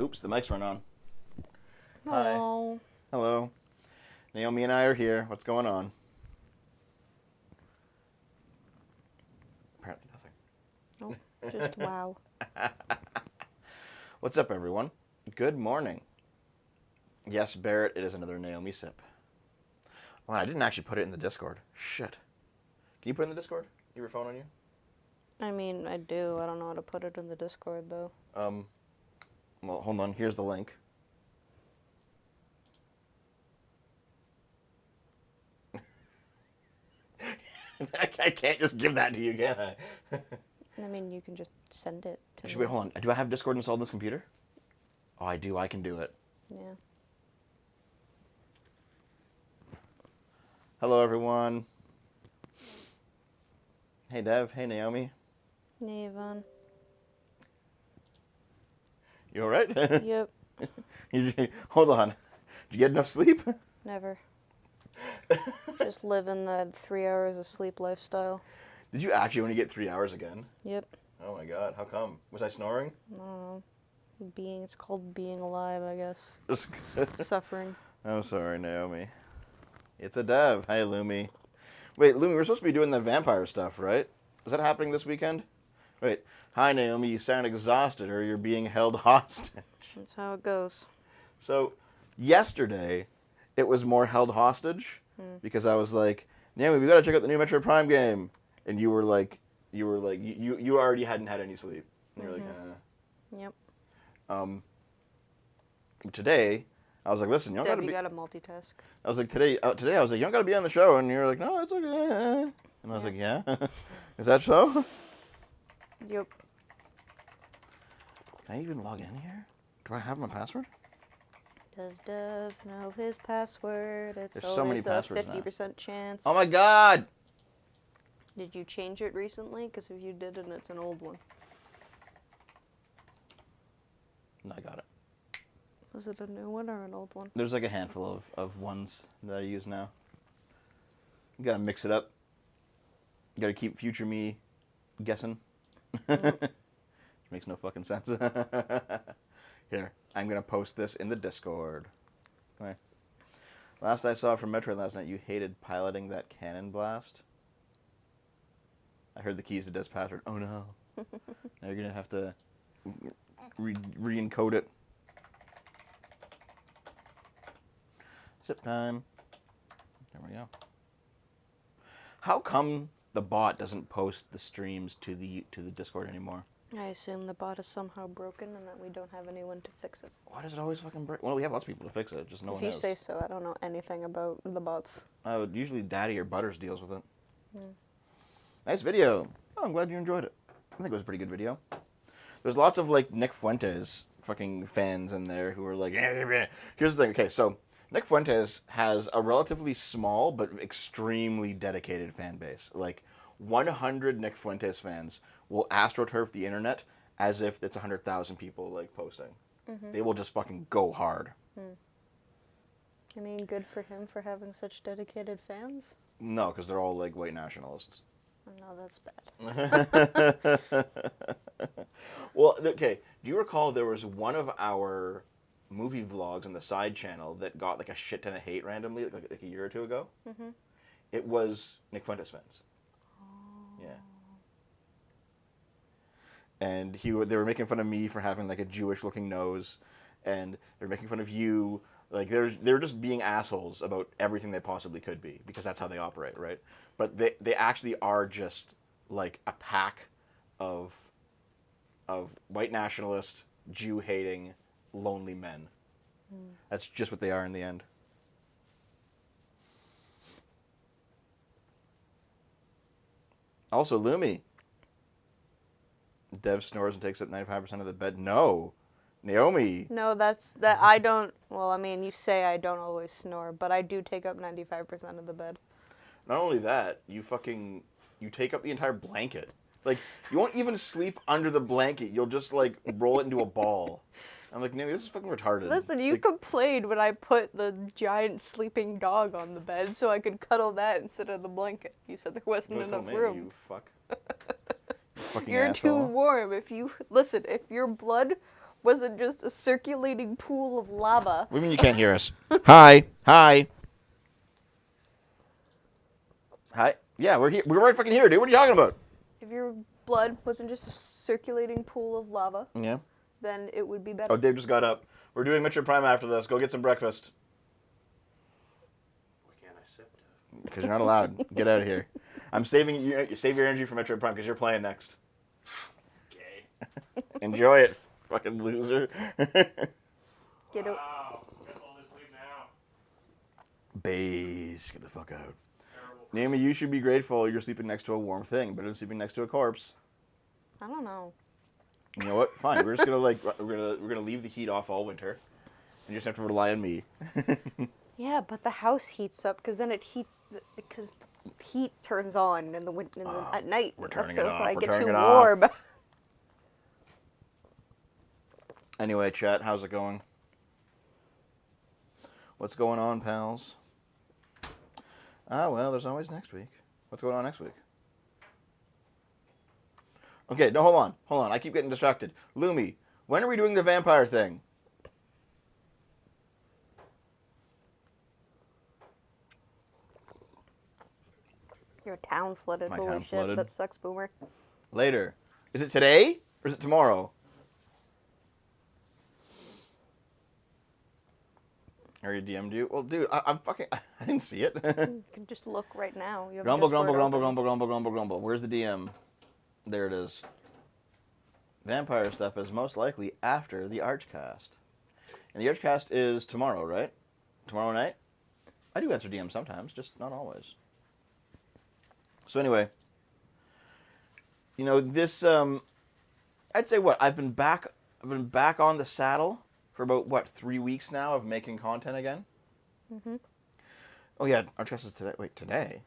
Oops, the mics weren't on. Hello. Hi. Hello. Naomi and I are here. What's going on? Apparently nothing. Oh, just wow. What's up, everyone? Good morning. Yes, Barrett, it is another Naomi sip. Well, I didn't actually put it in the Discord. Shit. Can you put it in the Discord? You have your phone on you? I mean, I do. I don't know how to put it in the Discord, though. Well, hold on. Here's the link. I can't just give that to you, can I? I mean, you can just send it to me. Wait, hold on. Do I have Discord installed on this computer? Oh, I do. I can do it. Yeah. Hello, everyone. Hey, Dev. Hey, Naomi. Hey, Yvonne. You all right? Yep. Hold on. Did you get enough sleep? Never. Just living that 3 hours of sleep lifestyle. Did you actually only get 3 hours again? Yep. Oh my god, how come? Was I snoring? I don't know. It's called being alive, I guess. Suffering. I'm sorry, Naomi. It's a Dev. Hey, Lumi. Wait, Lumi, we're supposed to be doing the vampire stuff, right? Is that happening this weekend? Wait. Hi, Naomi. You sound exhausted, or you're being held hostage. That's how it goes. So, yesterday, it was more held hostage because I was like, Naomi, we gotta check out the new Metroid Prime game, and you already hadn't had any sleep. And you were like, Yep. Today, I was like, listen, you don't Deb, gotta you be. gotta multitask. I was like, today I was like, you don't gotta be on the show, and you were like, no, it's okay. And I was like, yeah, is that so? Yep. Can I even log in here? Do I have my password? Does Dev know his password? It's There's so many always passwords a now. 50% chance. Oh my god! Did you change it recently? Because if you didn't, it's an old one. No, I got it. Was it a new one or an old one? There's like a handful of ones that I use now. You gotta mix it up. You gotta keep future me guessing. Which makes no fucking sense. Here, I'm gonna post this in the Discord. Okay. Last I saw from Metroid last night, you hated piloting that cannon blast. I heard the keys to Dev's password. Oh no. Now you're gonna have to re-encode it. Sip time. There we go. How come the bot doesn't post the streams to the Discord anymore? I assume the bot is somehow broken and that we don't have anyone to fix it. Why does it always fucking break? Well, we have lots of people to fix it, just no one If you knows. say so, I don't know anything about the bots. Usually Daddy or Butters deals with it. Nice video. Oh, I'm glad you enjoyed it. I think it was a pretty good video. There's lots of like Nick Fuentes fucking fans in there who are like, here's the thing. Okay, so Nick Fuentes has a relatively small but extremely dedicated fan base. Like 100 Nick Fuentes fans will astroturf the internet as if it's 100,000 people like posting. They will just fucking go hard. I mean, good for him for having such dedicated fans. No, because they're all like white nationalists. Oh, no, that's bad. Well, okay. Do you recall there was one of our movie vlogs on the side channel that got like a shit ton of hate randomly, like a year or two ago? It was Nick Fuentes fans. Yeah. And they were making fun of me for having like a Jewish-looking nose, and they were making fun of you. Like they were just being assholes about everything they possibly could be, because that's how they operate, right? But they actually are just like a pack of white nationalist, Jew-hating, lonely men. That's just what they are in the end. Also, Lumi. Dev snores and takes up 95% of the bed. No. Naomi. No, I don't, well, I mean, you say I don't always snore, but I do take up 95% of the bed. Not only that, you take up the entire blanket. Like, you won't even sleep under the blanket. You'll just, like, roll it into a ball. I'm like, Naomi, this is fucking retarded. Listen, you like, complained when I put the giant sleeping dog on the bed so I could cuddle that instead of the blanket. You said there wasn't enough room. You fuck. You fucking You're asshole. too warm. If your blood wasn't just a circulating pool of lava. What do you mean you can't hear us? Hi. Hi. Hi. Yeah, we're here. We're right fucking here, dude. What are you talking about? If your blood wasn't just a circulating pool of lava, Yeah. then it would be better. Oh, Dave just got up. We're doing Metroid Prime after this. Go get some breakfast. Why can't I sip? Because you're not allowed. Get out of here. I'm saving you. Save your energy for Metroid Prime because you're playing next. Okay. Enjoy it, fucking loser. Get out. Wow. Guess I'll just leave now. Base, get the fuck out. Terrible. Naomi, you should be grateful you're sleeping next to a warm thing, better than sleeping next to a corpse. I don't know. You know what? Fine. We're just gonna we're gonna leave the heat off all winter, and you just have to rely on me. Yeah, but the house heats up because then it heats because the heat turns on in the at night. We're turning so it off. I We're get turning too it off. warm. Anyway, chat, how's it going? What's going on, pals? Ah, well, there's always next week. What's going on next week? Okay, no, hold on. Hold on. I keep getting distracted. Lumi, when are we doing the vampire thing? Your town flooded. My Holy town shit, flooded. that sucks, Boomer. Later. Is it today or is it tomorrow? I already DM'd you. Well, dude, I'm fucking... I didn't see it. You can just look right now. You have Grumble, Discord grumble, grumble, open. grumble, grumble, grumble, grumble. Where's the DM? There it is. Vampire stuff is most likely after the Archcast. And the Archcast is tomorrow, right? Tomorrow night? I do answer DMs sometimes, just not always. So anyway, you know, this, I'd say what, I've been back on the saddle for about, what, 3 weeks now of making content again? Mm-hmm. Oh yeah, Archcast is today. Wait, today?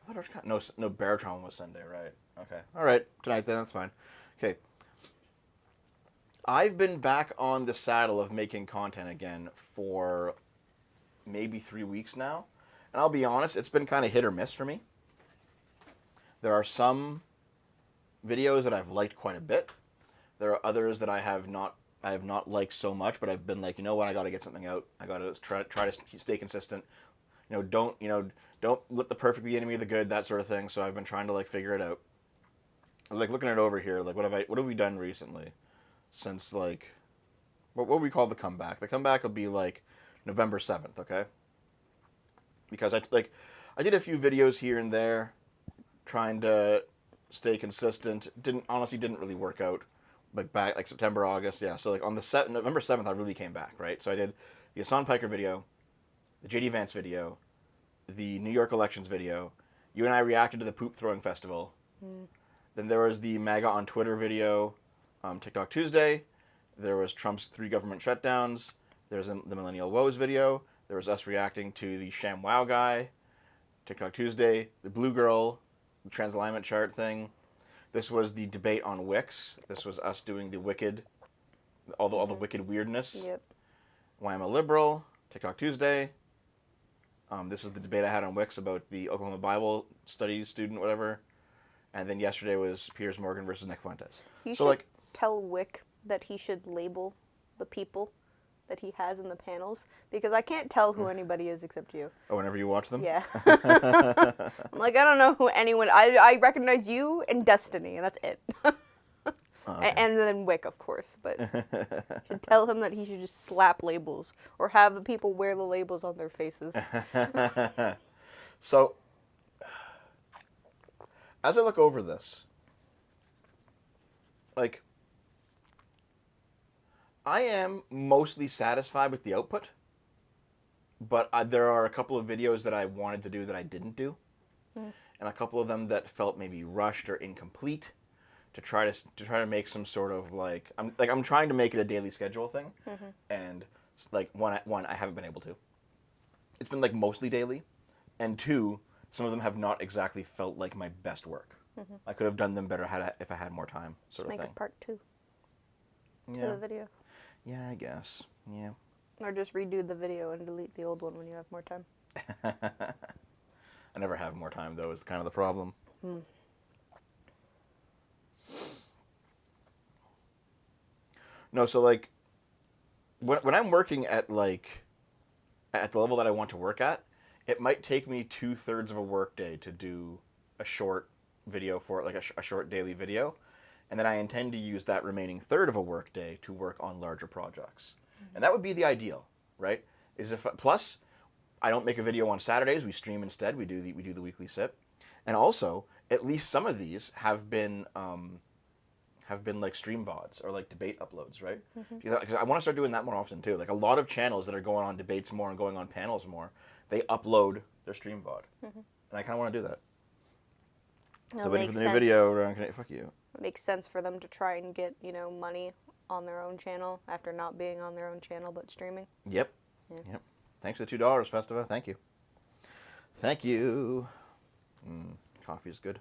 I thought Archcast, no, Baritron was Sunday, right? Okay. All right, tonight then, that's fine. Okay. I've been back on the saddle of making content again for maybe 3 weeks now. And I'll be honest, it's been kind of hit or miss for me. There are some videos that I've liked quite a bit. There are others that I have not liked so much, but I've been like, you know what, I got to get something out. I got to try to stay consistent. Don't let the perfect be the enemy of the good, that sort of thing. So I've been trying to like figure it out. Like looking at it over here, like what have we done recently since like what we call the comeback? The comeback will be like November 7th, okay? Because I did a few videos here and there trying to stay consistent. Didn't really work out. Back September, August, yeah. So like on the November 7th, I really came back, right? So I did the Hassan Piker video, the JD Vance video, the New York elections video. You and I reacted to the poop throwing festival. Mm. Then there was the MAGA on Twitter video, TikTok Tuesday. There was Trump's 3 government shutdowns. There's the Millennial Woes video. There was us reacting to the Sham Wow guy, TikTok Tuesday. The Blue Girl, the trans alignment chart thing. This was the debate on Wix. This was us doing the wicked, all the wicked weirdness. Yep. Why I'm a liberal, TikTok Tuesday. This is the debate I had on Wix about the Oklahoma Bible studies student, whatever. And then yesterday was Piers Morgan versus Nick Fuentes. You so should tell Wick that he should label the people that he has in the panels, because I can't tell who anybody is except you. Oh, whenever you watch them? Yeah. I'm like, I don't know who anyone... I recognize you and Destiny, and that's it. Okay. And then Wick, of course, but should tell him that he should just slap labels, or have the people wear the labels on their faces. So, as I look over this, like, I am mostly satisfied with the output, but there are a couple of videos that I wanted to do that I didn't do, and a couple of them that felt maybe rushed or incomplete. To try to make some sort of I'm trying to make it a daily schedule thing, and like one I haven't been able to. It's been like mostly daily, and 2, some of them have not exactly felt like my best work. I could have done them better if I had more time, sort of thing. Make it part 2 Yeah. to the video. Yeah, I guess. Yeah. Or just redo the video and delete the old one when you have more time. I never have more time though. Is kind of the problem. No, so like when I'm working at like at the level that I want to work at, it might take me 2/3 of a workday to do a short video for like a short daily video, and then I intend to use that remaining third of a workday to work on larger projects, and that would be the ideal, right? Is if plus I don't make a video on Saturdays, we stream instead. We do the weekly sip, and also at least some of these have been like stream VODs or like debate uploads, right? Because I want to start doing that more often too. Like a lot of channels that are going on debates more and going on panels more, they upload their stream VOD, and I kind of want to do that. So waiting for the new video. Fuck you. It makes sense for them to try and get, money on their own channel after not being on their own channel but streaming. Yep. Yeah. Yep. Thanks for the $2, Festiva. Thank you. Thank you. Coffee is good.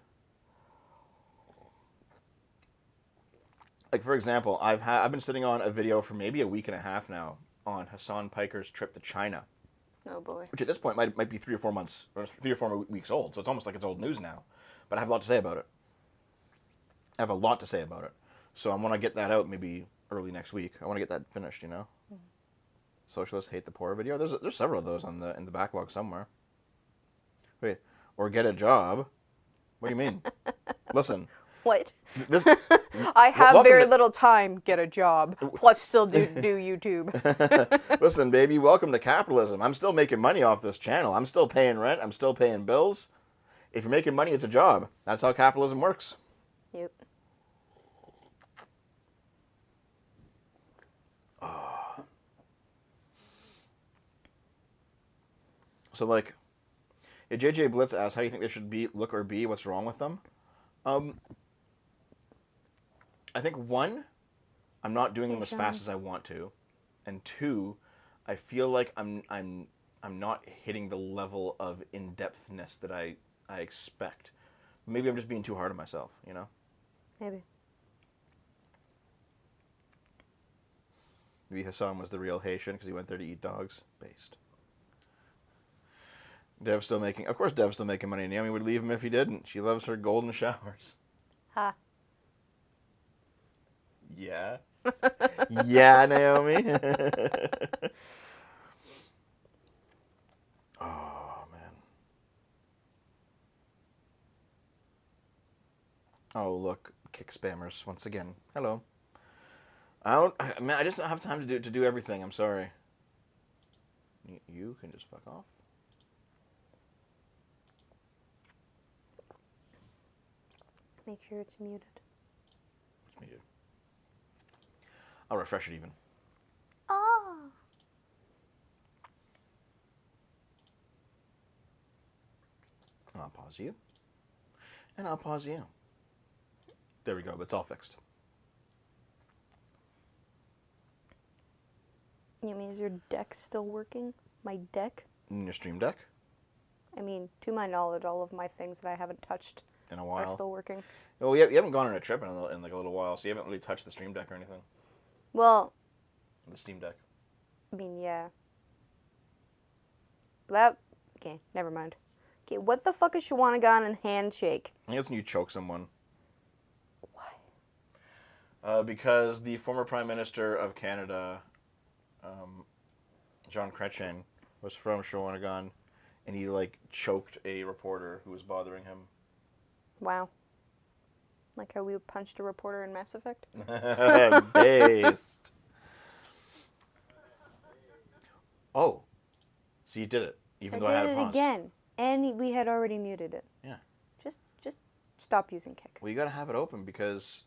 Like for example, I've been sitting on a video for maybe a week and a half now on Hassan Piker's trip to China. Oh boy. Which at this point might be 3 or 4 months or 3 or 4 weeks old. So it's almost like it's old news now. But I have a lot to say about it. I have a lot to say about it. So I want to get that out maybe early next week. I want to get that finished, Socialists hate the poor video. There's several of those in the backlog somewhere. Wait, or get a job? What do you mean? Listen. What? This I have very to- little time. Get a job. Plus, still do YouTube. Listen, baby. Welcome to capitalism. I'm still making money off this channel. I'm still paying rent. I'm still paying bills. If you're making money, it's a job. That's how capitalism works. Yep. So, like, if JJ Blitz asks, how do you think they should look or be? What's wrong with them? I think 1, I'm not doing them as fast as I want to, and 2, I feel like I'm not hitting the level of in-depthness that I expect. Maybe I'm just being too hard on myself, Maybe. Maybe Hassan was the real Haitian because he went there to eat dogs. Based. Dev's still making... Of course Dev's still making money. Naomi would leave him if he didn't. She loves her golden showers. Ha. Yeah. Yeah, Naomi. Oh, man. Oh, look. Kick spammers once again. Hello. I just don't have time to do everything. I'm sorry. You can just fuck off. Make sure it's muted. It's muted. I'll refresh it even. Ah. And I'll pause you. And I'll pause you. There we go. It's all fixed. You mean, is your deck still working? My deck? In your stream deck? I mean, to my knowledge, all of my things that I haven't touched In a are while. still working. Well, you haven't gone on a trip in like a little while, so you haven't really touched the stream deck or anything. Well, The Steam Deck. I mean, yeah. That... Okay, never mind. Okay, what the fuck is Shawanagon and Handshake? I think it's when you choke someone. Why? Because the former Prime Minister of Canada, John Chrétien, was from Shawanagan, and he, like, choked a reporter who was bothering him. Wow. Like how we punched a reporter in Mass Effect? Based. Oh. So you did it, even though I had did it it paused. again, and we had already muted it. Yeah. Just stop using Kick. Well, you gotta have it open because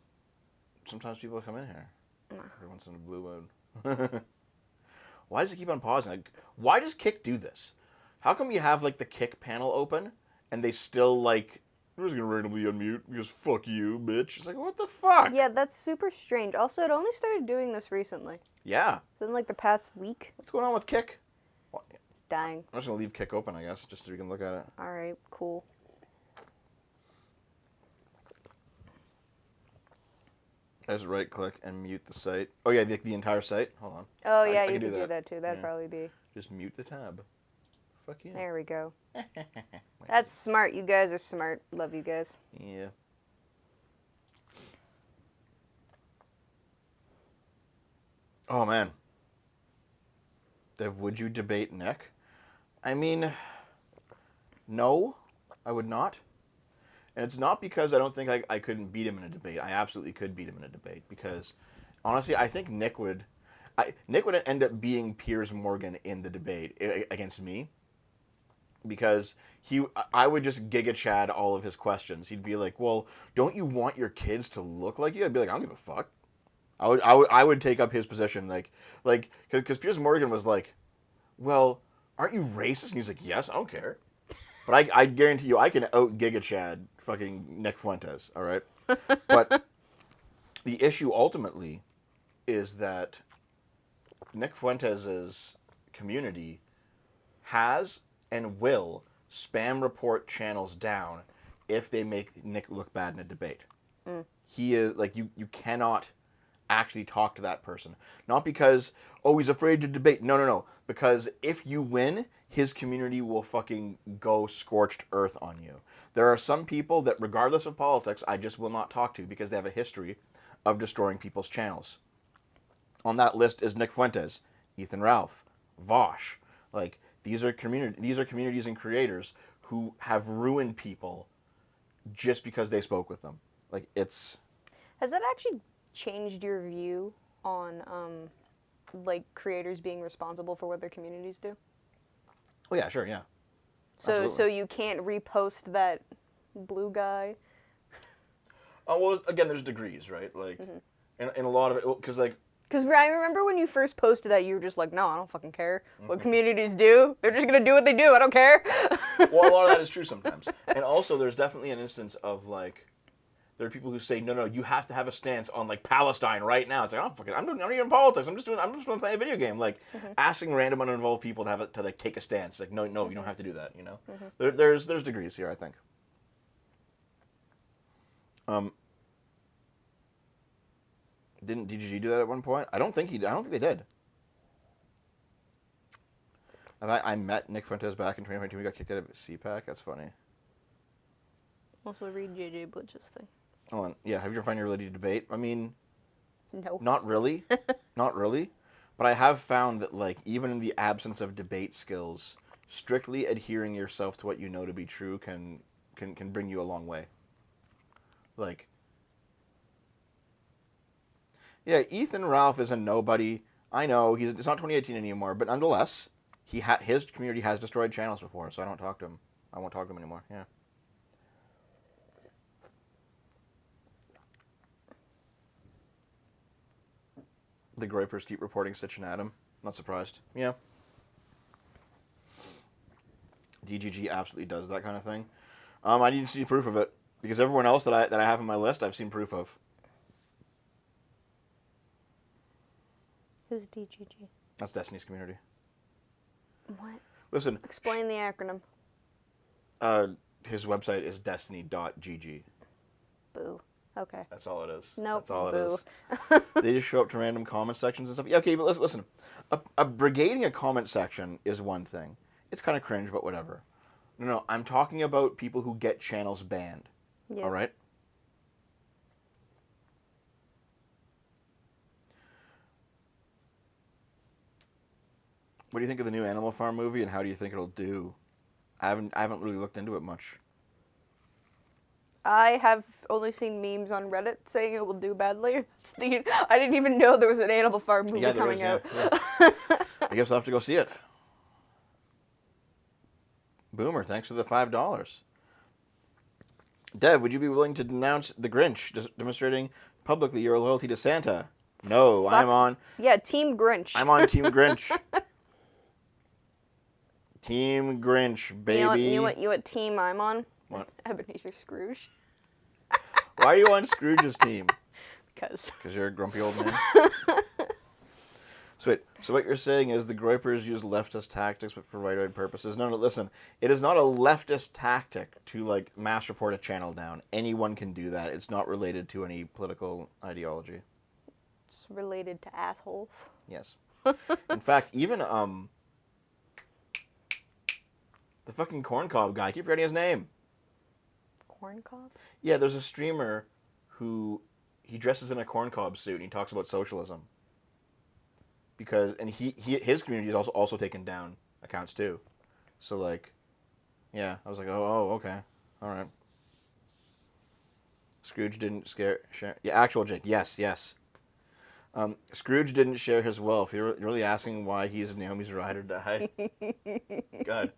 sometimes people come in here. Every once in a blue moon. Why does it keep on pausing? Like, why does Kick do this? How come you have, like, the Kick panel open, and they still, like, I'm just gonna randomly unmute because fuck you, bitch. It's like, what the fuck? Yeah, that's super strange. Also, it only started doing this recently. Yeah. Within, like, the past week. What's going on with Kick? It's dying. I'm just gonna leave Kick open, I guess, just so we can look at it. Alright, cool. I just right click and mute the site. Oh yeah, the entire site. Hold on. Oh, yeah, I you can could do do that too. That'd Yeah. probably be... Just mute the tab. Fuck yeah. There we go. That's smart. You guys are smart. Love you guys. Yeah. Oh man. Dev, would you debate Nick? I mean, no, I would not. And it's not because I don't think I couldn't beat him in a debate. I absolutely could beat him in a debate because, honestly, I think Nick would end up being Piers Morgan in the debate against me because I would just Giga Chad all of his questions. He'd be like, "Well, don't you want your kids to look like you?" I'd be like, "I don't give a fuck." I would take up his position because Piers Morgan was like, "Well, aren't you racist?" And he's like, "Yes, I don't care." But I guarantee you, I can out Giga Chad fucking Nick Fuentes, all right? But the issue ultimately is that Nick Fuentes' community has and will spam report channels down if they make Nick look bad in a debate. He is, like, you cannot actually talk to that person. Not because, oh, he's afraid to debate. No. Because if you win, his community will fucking go scorched earth on you. There are some people that, regardless of politics, I just will not talk to because they have a history of destroying people's channels. On that list is Nick Fuentes, Ethan Ralph, Vosh. Like, these are communities and creators who have ruined people just because they spoke with them. Like, it's... Has that actually changed your view on, like, creators being responsible for what their communities do? Oh, yeah, sure, yeah. So you can't repost that blue guy? Oh, well, again, there's degrees, right? Like, in a lot of it, because, like... Because I remember when you first posted that, you were just like, no, I don't fucking care what communities do. They're just going to do what they do. I don't care. Well, a lot of that is true sometimes. And also, there's definitely an instance of, like, there are people who say, no, you have to have a stance on, like, Palestine right now. It's like, I'm not even in politics. I'm just playing a video game. Like, asking random uninvolved people to like, take a stance. Like, no, you don't have to do that, you know? There's degrees here, I think. Didn't DGG do that at one point? I don't think they did. And I met Nick Fuentes back in 2022. We got kicked out of CPAC. That's funny. Also read JJ Blitz's thing. Hold on. Yeah, have you ever found your ability to debate? I mean, No. not really. Not really. But I have found that, like, even in the absence of debate skills, strictly adhering yourself to what you know to be true can bring you a long way. Like, yeah, Ethan Ralph is a nobody. I know it's not 2018 anymore, but nonetheless, his community has destroyed channels before, so I don't talk to him. I won't talk to him anymore. Yeah. The Groypers keep reporting Stitch and Adam. Not surprised. Yeah. DGG absolutely does that kind of thing. I need to see proof of it because everyone else that I have on my list, I've seen proof of. Who's DGG? That's Destiny's community. What? Listen. Explain the acronym. His website is destiny.gg. Boo. Okay. That's all it is. Nope. That's all boo. it is. They just show up to random comment sections and stuff. Yeah, okay, but listen. Brigading a comment section is one thing. It's kind of cringe, but whatever. No, I'm talking about people who get channels banned. Yeah. All right? What do you think of the new Animal Farm movie, and how do you think it'll do? I haven't really looked into it much. I have only seen memes on Reddit saying it will do badly. I didn't even know there was an Animal Farm movie coming out. Yeah. I guess I'll have to go see it. Boomer, thanks for the $5. Dev, would you be willing to denounce the Grinch, demonstrating publicly your loyalty to Santa? No, I'm on... Yeah, Team Grinch. I'm on Team Grinch. Team Grinch, baby. You know what team I'm on? What? Ebenezer Scrooge. Why are you on Scrooge's team? Because you're a grumpy old man? So what you're saying is the Groypers use leftist tactics but for right purposes. No, listen. It is not a leftist tactic to, like, mass report a channel down. Anyone can do that. It's not related to any political ideology. it's related to assholes. Yes. In fact, even, the fucking corncob guy. I keep forgetting his name. Corncob? Yeah, there's a streamer who he dresses in a corncob suit and he talks about socialism. because his community is also taken down accounts too. So like, yeah, I was like, oh, okay, all right. Scrooge didn't share. Yeah, actual Jake. Yes. Scrooge didn't share his wealth. You're really asking why he's Naomi's ride or die. God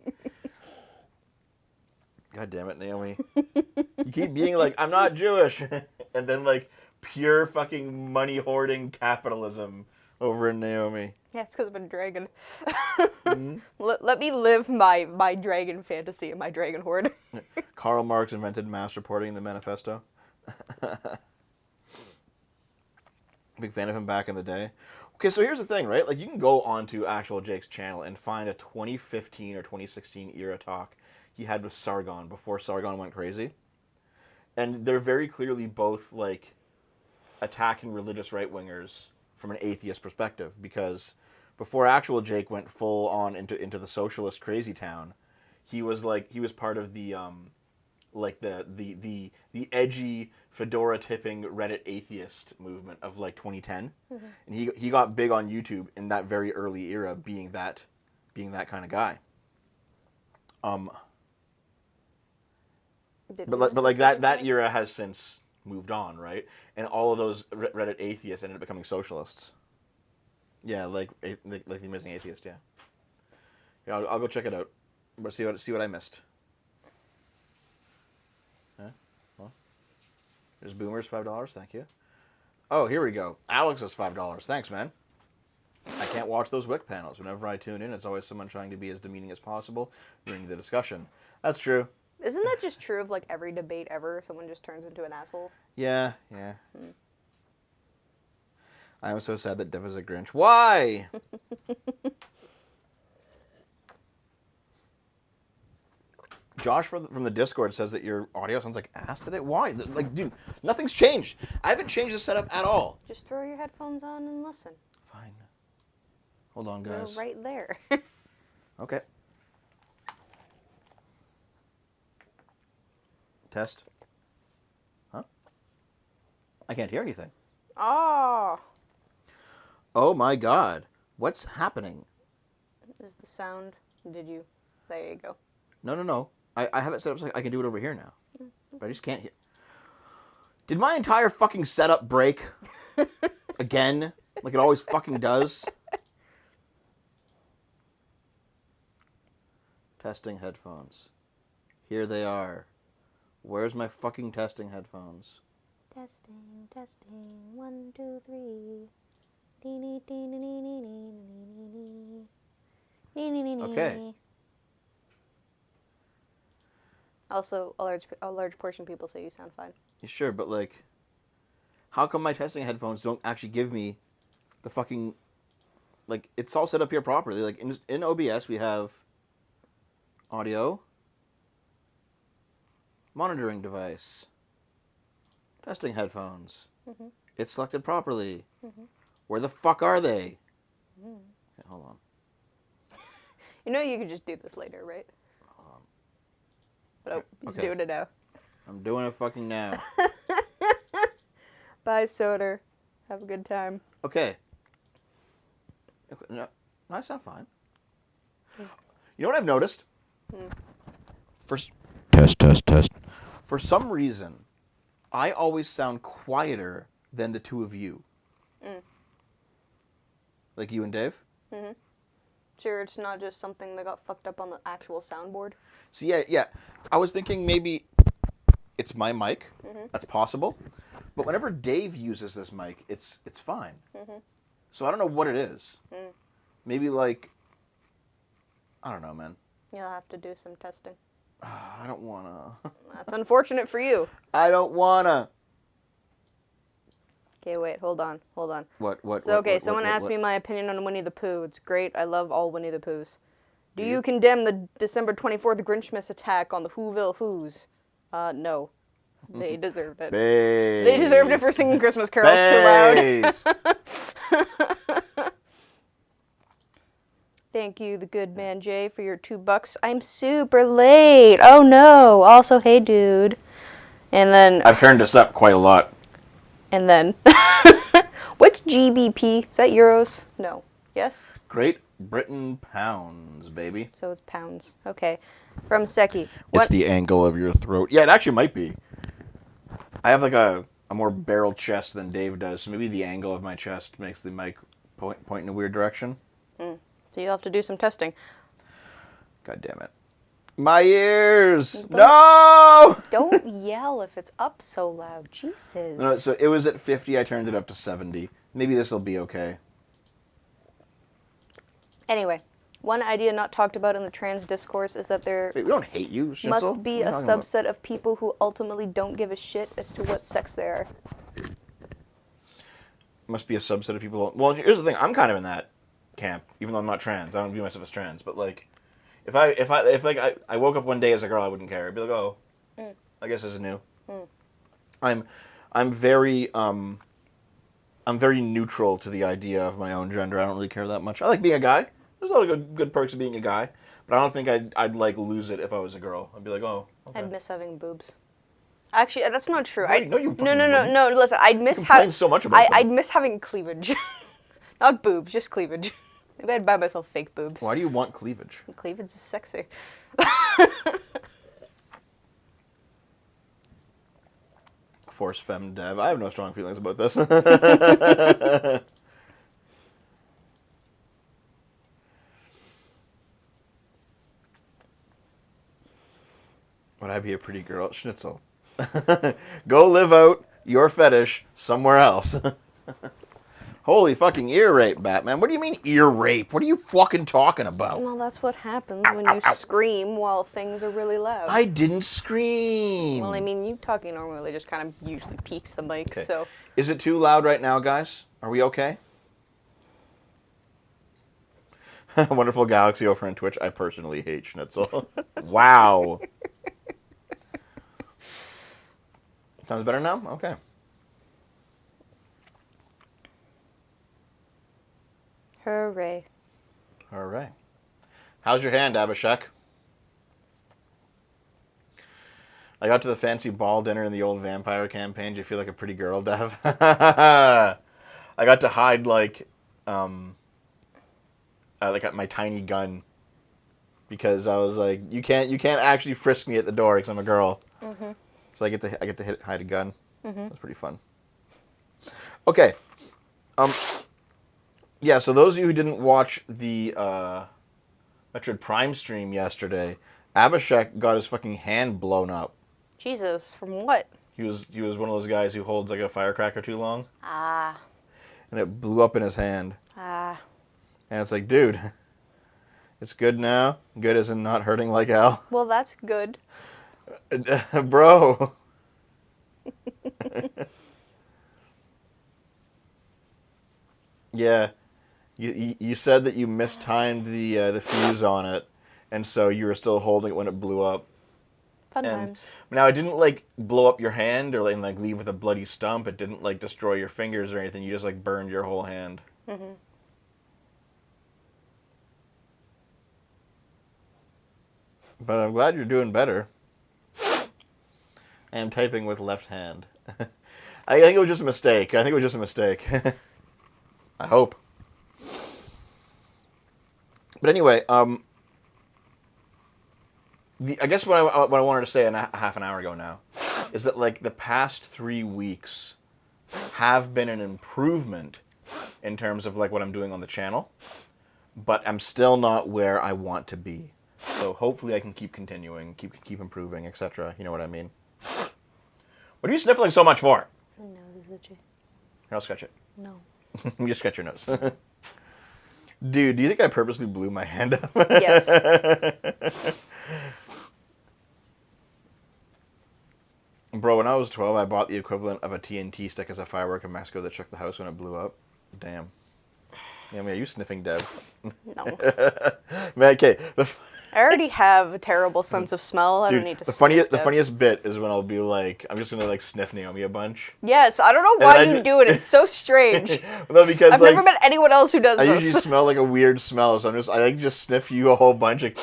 damn it, Naomi. You keep being like, I'm not Jewish, and then like pure fucking money hoarding capitalism over in Naomi. Yeah, it's because I'm a dragon. Mm-hmm. Let me live my dragon fantasy and my dragon horde. Karl Marx invented mass reporting in the manifesto. Big fan of him back in the day. Okay, so here's the thing, right? Like, you can go onto actual Jake's channel and find a 2015 or 2016 era talk he had with Sargon before Sargon went crazy. And they're very clearly both, like, attacking religious right-wingers from an atheist perspective, because before actual Jake went full on into the socialist crazy town, he was part of the the edgy fedora tipping Reddit atheist movement of like 2010, and he got big on YouTube in that very early era, being that kind of guy. But like that era has since moved on, right? And all of those Reddit atheists ended up becoming socialists. Yeah, like the Amazing Atheist. Yeah. I'll go check it out. But see what I missed. There's Boomers, $5. Thank you. Oh, here we go. Alex is $5. Thanks, man. I can't watch those HYUK panels. Whenever I tune in, it's always someone trying to be as demeaning as possible during the discussion. That's true. Isn't that just true of like every debate ever? Someone just turns into an asshole. Yeah. I am so sad that Dev is a Grinch. Why? Josh from the Discord says that your audio sounds like ass today. Why? Like, dude, nothing's changed. I haven't changed the setup at all. Just throw your headphones on and listen. Fine. Hold on, guys. They're right there. Okay. Test. Huh? I can't hear anything. Oh. Oh my God. What's happening? Is the sound? Did you? There you go. No. I have it set up so I can do it over here now. But I just can't hear. Did my entire fucking setup break? Again? Like it always fucking does? Testing headphones. Here they are. Where's my fucking testing headphones? Testing. 1, 2, 3. Okay. Also, a large portion of people say you sound fine. Sure, but like, how come my testing headphones don't actually give me the fucking, like, it's all set up here properly. Like, in OBS, we have audio, monitoring device, testing headphones. Mm-hmm. It's selected properly. Mm-hmm. Where the fuck are they? Mm. Okay, hold on. You know you could just do this later, right? But he's doing it now. I'm doing it fucking now. Bye, Soder. Have a good time. Okay. No, I sound fine. You know what I've noticed? First, test. For some reason, I always sound quieter than the two of you. Like you and Dave? Mm-hmm. Sure, it's not just something that got fucked up on the actual soundboard. So yeah. I was thinking maybe it's my mic. Mm-hmm. That's possible. But whenever Dave uses this mic, it's fine. Mm-hmm. So I don't know what it is. Maybe like, I don't know, man. You'll have to do some testing. I don't wanna. That's unfortunate for you. I don't wanna. Okay, wait, hold on. What? Someone asked me my opinion on Winnie the Pooh. It's great. I love all Winnie the Poohs. Do you condemn the December 24th Grinchmas attack on the Whoville Whos? No. They deserved it. They deserved it for singing Christmas carols too loud. Thank you, the good man Jay, for your $2. I'm super late. Oh no. Also, hey dude. And then I've turned this up quite a lot. And then, what's GBP? Is that euros? No. Yes? Great Britain pounds, baby. So it's pounds. Okay. From Seki. It's the angle of your throat. Yeah, it actually might be. I have like a more barrel chest than Dave does, so maybe the angle of my chest makes the mic point in a weird direction. So you'll have to do some testing. God damn it. My ears! No! Don't yell if it's up so loud. Jesus. No, so it was at 50, I turned it up to 70. Maybe this will be okay. Anyway, one idea not talked about in the trans discourse is that there Wait, we don't hate you, Schnitzel. must be a subset of people who ultimately don't give a shit as to what sex they are. Must be a subset of people. Well, here's the thing. I'm kind of in that camp, even though I'm not trans. I don't view myself as trans. But like, if I woke up one day as a girl, I wouldn't care. I'd be like, oh, I guess this is new. I'm very neutral to the idea of my own gender. I don't really care that much. I like being a guy. There's a lot of good perks of being a guy, but I don't think I'd like lose it if I was a girl. I'd be like, oh, okay. I'd miss having boobs. Actually, that's not true. No, you fucking wouldn't. No. Listen, I'd miss complain so much about them. I'd miss having cleavage, not boobs, just cleavage. Maybe I'd buy myself fake boobs. Why do you want cleavage? Cleavage is sexy. Force femme dev. I have no strong feelings about this. Would I be a pretty girl? Schnitzel. Go live out your fetish somewhere else. Holy fucking ear rape, Batman. What do you mean ear rape? What are you fucking talking about? Well, that's what happens when you scream while things are really loud. I didn't scream. Well, I mean, you talking normally just kind of usually peaks the mic, Okay. so... Is it too loud right now, guys? Are we okay? Wonderful Galaxy over on Twitch. I personally hate Schnitzel. Wow. Sounds better now? Okay. Hooray. Hooray. How's your hand, Abhishek? I got to the fancy ball dinner in the old vampire campaign. Do you feel like a pretty girl, Dev? I got to hide like my tiny gun because I was like, you can't actually frisk me at the door because I'm a girl. Mm-hmm. So I get to hide a gun. Mm-hmm. That's pretty fun. Okay. Yeah, so those of you who didn't watch the Metroid Prime stream yesterday, Abhishek got his fucking hand blown up. Jesus, from what? He was one of those guys who holds like a firecracker too long. Ah. And it blew up in his hand. Ah. And it's like, dude, it's good now. Good as in not hurting like hell. Well, that's good. Bro. Yeah. You said that you mistimed the fuse on it, and so you were still holding it when it blew up. Fun times. Now, it didn't, like, blow up your hand or, like, leave with a bloody stump. It didn't, like, destroy your fingers or anything. You just, like, burned your whole hand. Mm-hmm. But I'm glad you're doing better. I am typing with left hand. I think it was just a mistake. I hope. But anyway, I guess what I wanted to say half an hour ago now is that, like, the past 3 weeks have been an improvement in terms of, like, what I'm doing on the channel, but I'm still not where I want to be. So hopefully I can keep continuing, keep improving, etc. You know what I mean? What are you sniffling so much for? My nose is itchy. Here, I'll scratch it. No. You just scratch your nose. Dude, do you think I purposely blew my hand up? Yes. Bro, when I was 12, I bought the equivalent of a TNT stick as a firework in Mexico that shook the house when it blew up. Damn. Yeah, man, are you sniffing, Dev? No. Man, okay. I already have a terrible sense of smell. I don't need to the sniff it. funniest bit is when I'll be like, I'm just gonna like sniff Naomi a bunch. Yes, I don't know why you do it. It's so strange. No, because I've never met anyone else who does I this. usually smell like a weird smell, so I just sniff you a whole bunch of.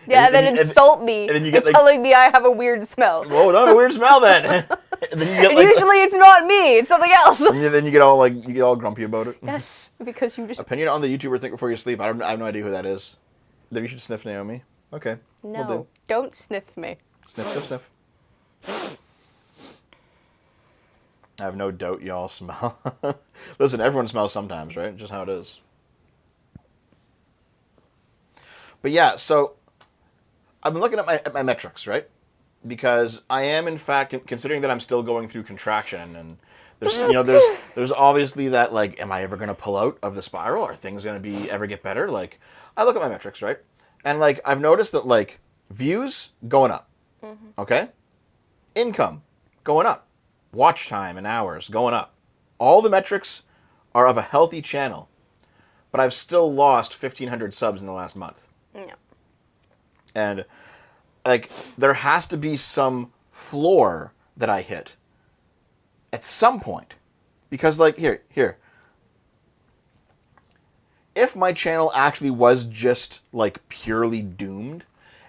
Yeah, and then insult me and then you get, like, telling me I have a weird smell. Whoa, not a weird smell then. And then you get And like, usually it's not me, it's something else. and then you get all grumpy about it. Yes, because you just... Opinion on the YouTuber Think Before You Sleep. I have no idea who that is. Then you should sniff Naomi. Okay. Will No, do. don't sniff me. Sniff, sniff, sniff. I have no doubt y'all smell. Listen, everyone smells sometimes, right? Just how it is. But yeah, so I've been looking at my metrics, right? Because I am, in fact, considering that I'm still going through contraction, and there's obviously that, like, am I ever going to pull out of the spiral? Are things going to ever get better? Like, I look at my metrics, right? And, like, I've noticed that, like, views going up, okay? Income going up. Watch time and hours going up. All the metrics are of a healthy channel, but I've still lost 1,500 subs in the last month. Yeah. And, like, there has to be some floor that I hit at some point. Because, like, here. If my channel actually was just, like, purely doomed,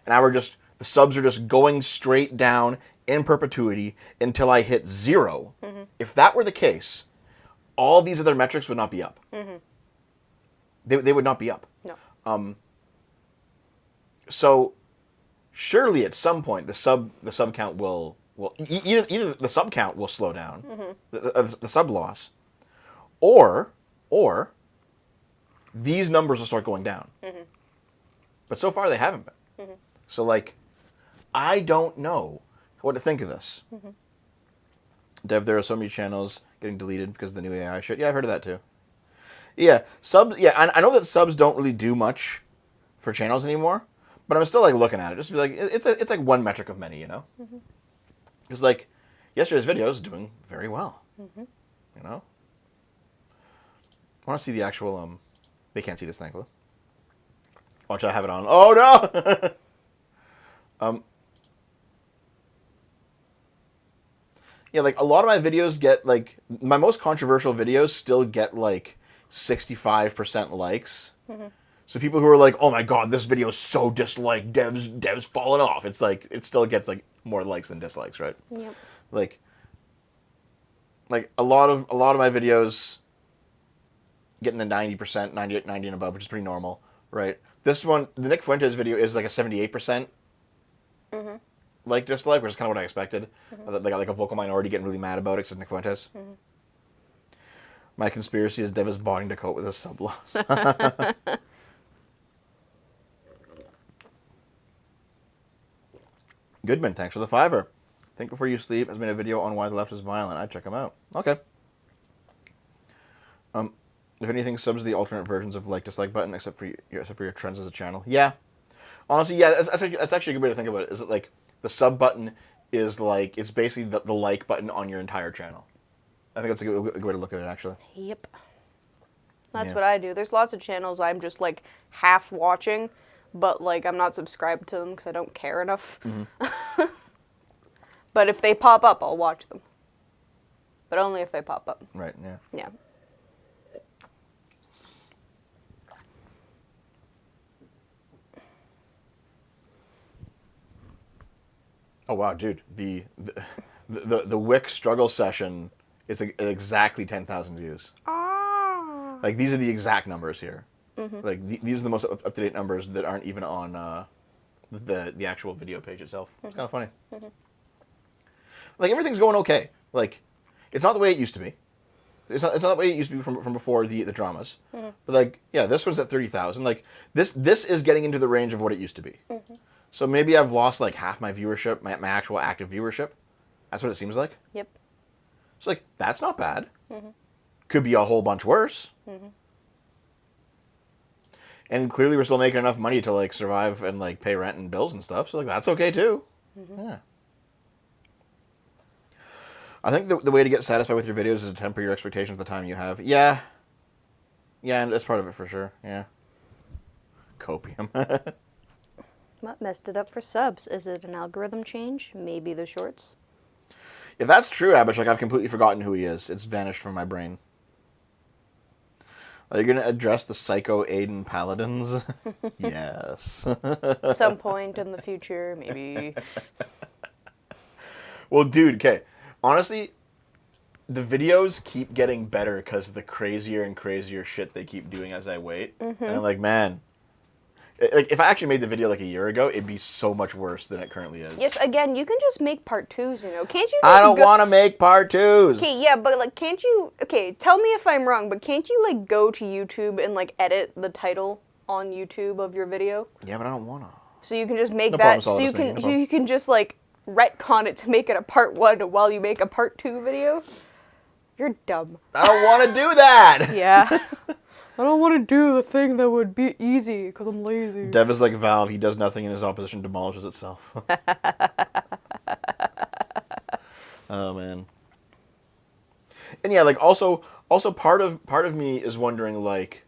and the subs are just going straight down in perpetuity until I hit 0, if that were the case, all these other metrics would not be up. They would not be up. No. So, surely at some point the sub count will either the sub count will slow down, the sub loss, or these numbers will start going down. But so far they haven't been. So, like, I don't know what to think of this. Dev, there are so many channels getting deleted because of the new AI shit. Yeah, I've heard of that too. Yeah, subs. Yeah, I know that subs don't really do much for channels anymore, but I'm still, like, looking at it just to be like, it's like one metric of many, you know. Because, like, yesterday's video is doing very well. You know. I want to see the actual. They can't see this, thankfully. Watch, I have it on. Oh no. Yeah, like, a lot of my videos get, like, my most controversial videos still get, like, 65% likes. So people who are like, oh my god, this video is so disliked, Dev's falling off. It's like, it still gets, like, more likes than dislikes, right? Yep. Like a lot of my videos getting the 90%, 90 and above, which is pretty normal, right? This one, the Nick Fuentes video is like a 78%. Like dislike, which is kind of what I expected. They got, like, a vocal minority getting really mad about it because it's Nick Fuentes. My conspiracy is Dev is botting to cope with his sub loss. Goodman, thanks for the $5. Think Before You Sleep has made a video on why the left is violent. I'd check him out. Okay. If anything, subs are the alternate versions of like dislike button, except for your trends as a channel. Yeah. Honestly, yeah, that's actually a good way to think about it. Is that, like, the sub button is, like, it's basically the like button on your entire channel. I think that's a good way to look at it, actually. Yep. That's what I do. There's lots of channels I'm just, like, half watching, but, like, I'm not subscribed to them because I don't care enough. But if they pop up, I'll watch them. But only if they pop up. Right, yeah. Yeah. Oh wow, dude! The HYUK struggle session is exactly 10,000 views. Ah. Like, these are the exact numbers here. Like, these are the most up to date numbers that aren't even on the actual video page itself. It's kind of funny. Like, everything's going okay. Like, it's not the way it used to be. It's not the way it used to be from before the dramas. But, like, yeah, this one's at 30,000. Like, this is getting into the range of what it used to be. So maybe I've lost, like, half my viewership, my actual active viewership. That's what it seems like. Yep. It's like, that's not bad. Could be a whole bunch worse. And clearly we're still making enough money to, like, survive and, like, pay rent and bills and stuff. So, like, that's okay too. Yeah. I think the way to get satisfied with your videos is to temper your expectations with the time you have. Yeah. Yeah, and that's part of it for sure. Yeah. Copium. What messed it up for subs? Is it an algorithm change? Maybe the shorts? If that's true, Abish, like, I've completely forgotten who he is. It's vanished from my brain. Are you going to address the Psycho Aiden Paladins? Yes. At some point in the future, maybe. Well, dude, okay. honestly, the videos keep getting better because the crazier and crazier shit they keep doing as I wait. And I'm like, man, like if I actually made the video like a year ago, it'd be so much worse than it currently is. Yes, again, you can just make part 2s, you know. Can't you just I don't want to make part 2s. Okay, yeah, but like can't you okay, tell me if I'm wrong, but can't you like go to YouTube and like edit the title on YouTube of your video? Yeah, but I don't want to. So you can just make No that problem, so solid you listening, can no so problem. you can just like retcon it to make it a part 1 while you make a part 2 video? You're dumb. I don't want to do that. Yeah. I don't want to do the thing that would be easy because I'm lazy. Dev is like Valve. He does nothing and his opposition demolishes itself. Oh, man. And yeah, like also part of me is wondering like,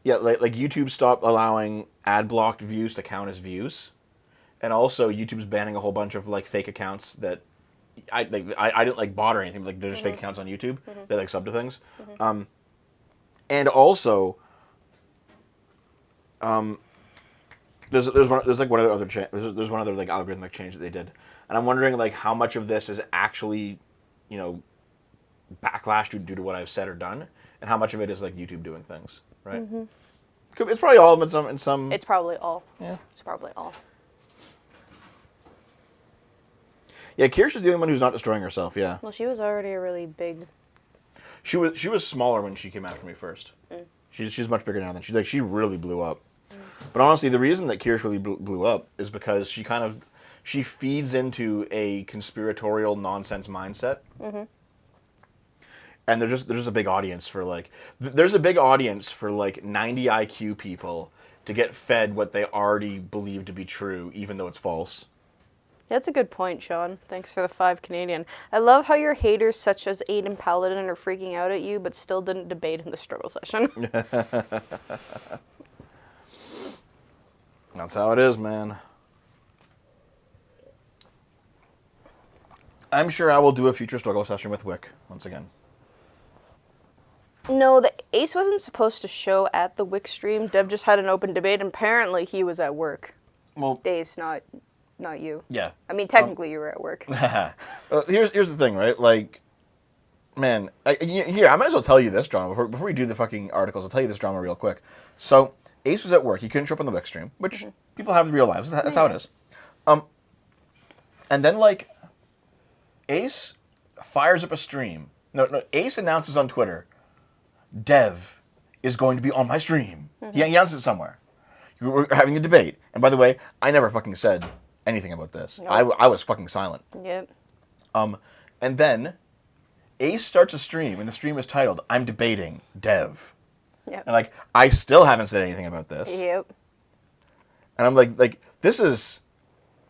yeah, like YouTube stopped allowing ad blocked views to count as views, and also YouTube's banning a whole bunch of like fake accounts that I didn't like bot or anything. But, like they're just fake accounts on YouTube. They like sub to things, and also there's one other like algorithmic change that they did, and I'm wondering like how much of this is actually, you know, backlash due to what I've said or done, and how much of it is like YouTube doing things, right? It's probably all of it in some. It's probably all. Yeah. It's probably all. Yeah, Kirsch is the only one who's not destroying herself. Yeah. Well, she was already a really big. She was smaller when she came after me first. She's much bigger now than she really blew up. But honestly, the reason that Kirsch really blew up is because she feeds into a conspiratorial nonsense mindset. And there's just a big audience for like there's a big audience for like 90 IQ people to get fed what they already believe to be true, even though it's false. That's a good point, Sean. Thanks for the 5 Canadian. I love how your haters such as Aiden Paladin are freaking out at you, but still didn't debate in the struggle session. That's how it is, man. I'm sure I will do a future struggle session with HYUK once again. No, the Ace wasn't supposed to show at the HYUK stream. Dev just had an open debate, and apparently he was at work. Well, Ace, not you. yeah. I mean, technically you were at work. Here's the thing, right? Like, man, here I might as well tell you this drama before we do the fucking articles. I'll tell you this drama real quick. So Ace was at work. He couldn't show up on the HYUK stream, which people have in real lives. That's how it is. And then like Ace fires up a stream. No, Ace announces on Twitter, Dev is going to be on my stream. He announced it somewhere. We're having a debate. And by the way, I never fucking said anything about this. Nope. I was fucking silent. Yep. And then Ace starts a stream, and the stream is titled, I'm debating Dev. Yep. And like, I still haven't said anything about this. Yep. And I'm like, this is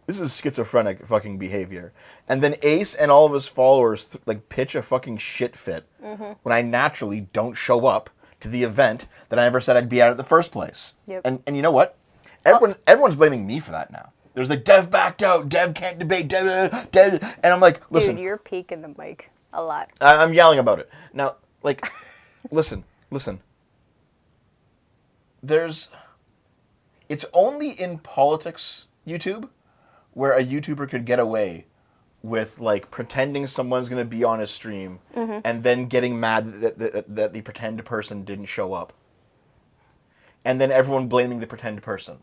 schizophrenic fucking behavior. And then Ace and all of his followers like pitch a fucking shit fit when I naturally don't show up to the event that I never said I'd be at the first place. Yep. And you know what? Everyone's blaming me for that now. There's like, Dev backed out, Dev can't debate, Dev. And I'm like, listen. Dude, you're peeking the mic a lot. I'm yelling about it. Now, like, listen. It's only in politics, YouTube, where a YouTuber could get away with, like, pretending someone's going to be on his stream and then getting mad that the pretend person didn't show up. And then everyone blaming the pretend person.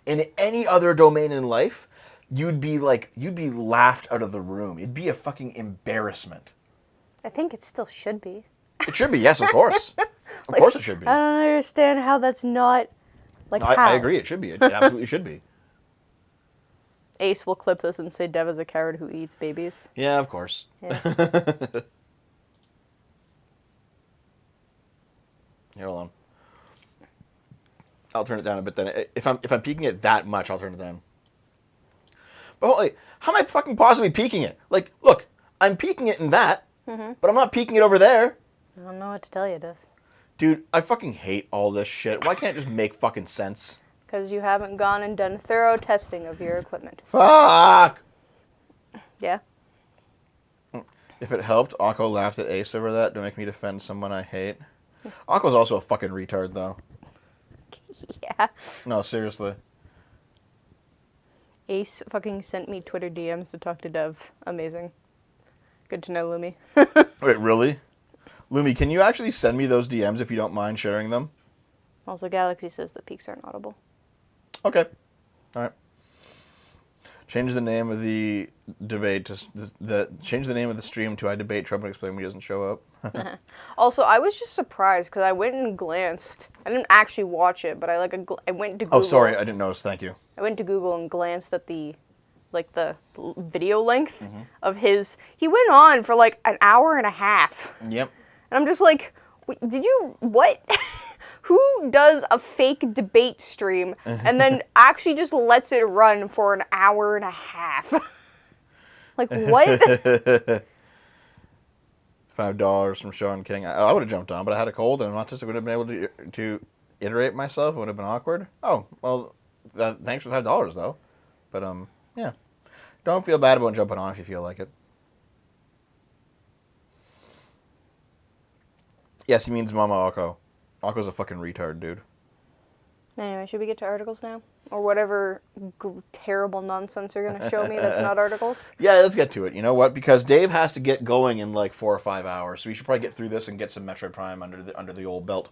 In any other domain in life, you'd be laughed out of the room. It'd be a fucking embarrassment. I think it still should be. It should be, yes, of course. Of course it should be. I don't understand how that's not, like, No, how. I agree, it should be. It absolutely should be. Ace will clip this and say Dev is a coward who eats babies. Yeah, of course. Yeah. Here, hold on. I'll turn it down a bit then. If I'm peaking it that much, I'll turn it down. But holy, how am I fucking possibly peaking it? Like, look, I'm peaking it in that, but I'm not peaking it over there. I don't know what to tell you, Dev. Dude, I fucking hate all this shit. Why can't it just make fucking sense? Because you haven't gone and done thorough testing of your equipment. Fuck! Yeah? If it helped, Akko laughed at Ace over that to make me defend someone I hate. Akko's also a fucking retard, though. Yeah. No, seriously. Ace fucking sent me Twitter DMs to talk to Dev. Amazing. Good to know, Lumi. Wait, really? Lumi, can you actually send me those DMs if you don't mind sharing them? Also, Galaxy says the peaks aren't audible. Okay. All right. Change the name of the debate to change the name of the stream to I debate Trump and explain when he doesn't show up. Also, I was just surprised because I went and glanced. I didn't actually watch it, but I went to Google. Oh, sorry, I didn't notice. Thank you. I went to Google and glanced at the video length of his. He went on for like an hour and a half. Yep. And I'm just like, wait, did you, what? Who does a fake debate stream and then actually just lets it run for an hour and a half? Like, what? $5 from Sean King. I would have jumped on, but I had a cold and I'm autistic. Wouldn't have been able to iterate myself. It would have been awkward. Oh, well, thanks for $5 though. But, yeah. Don't feel bad about jumping on if you feel like it. Yes, he means Mama Akko. Akko's a fucking retard, dude. Anyway, should we get to articles now? Or whatever terrible nonsense you're going to show me that's not articles? Yeah, let's get to it. You know what? Because Dave has to get going in like 4 or 5 hours, so we should probably get through this and get some Metroid Prime under the old belt.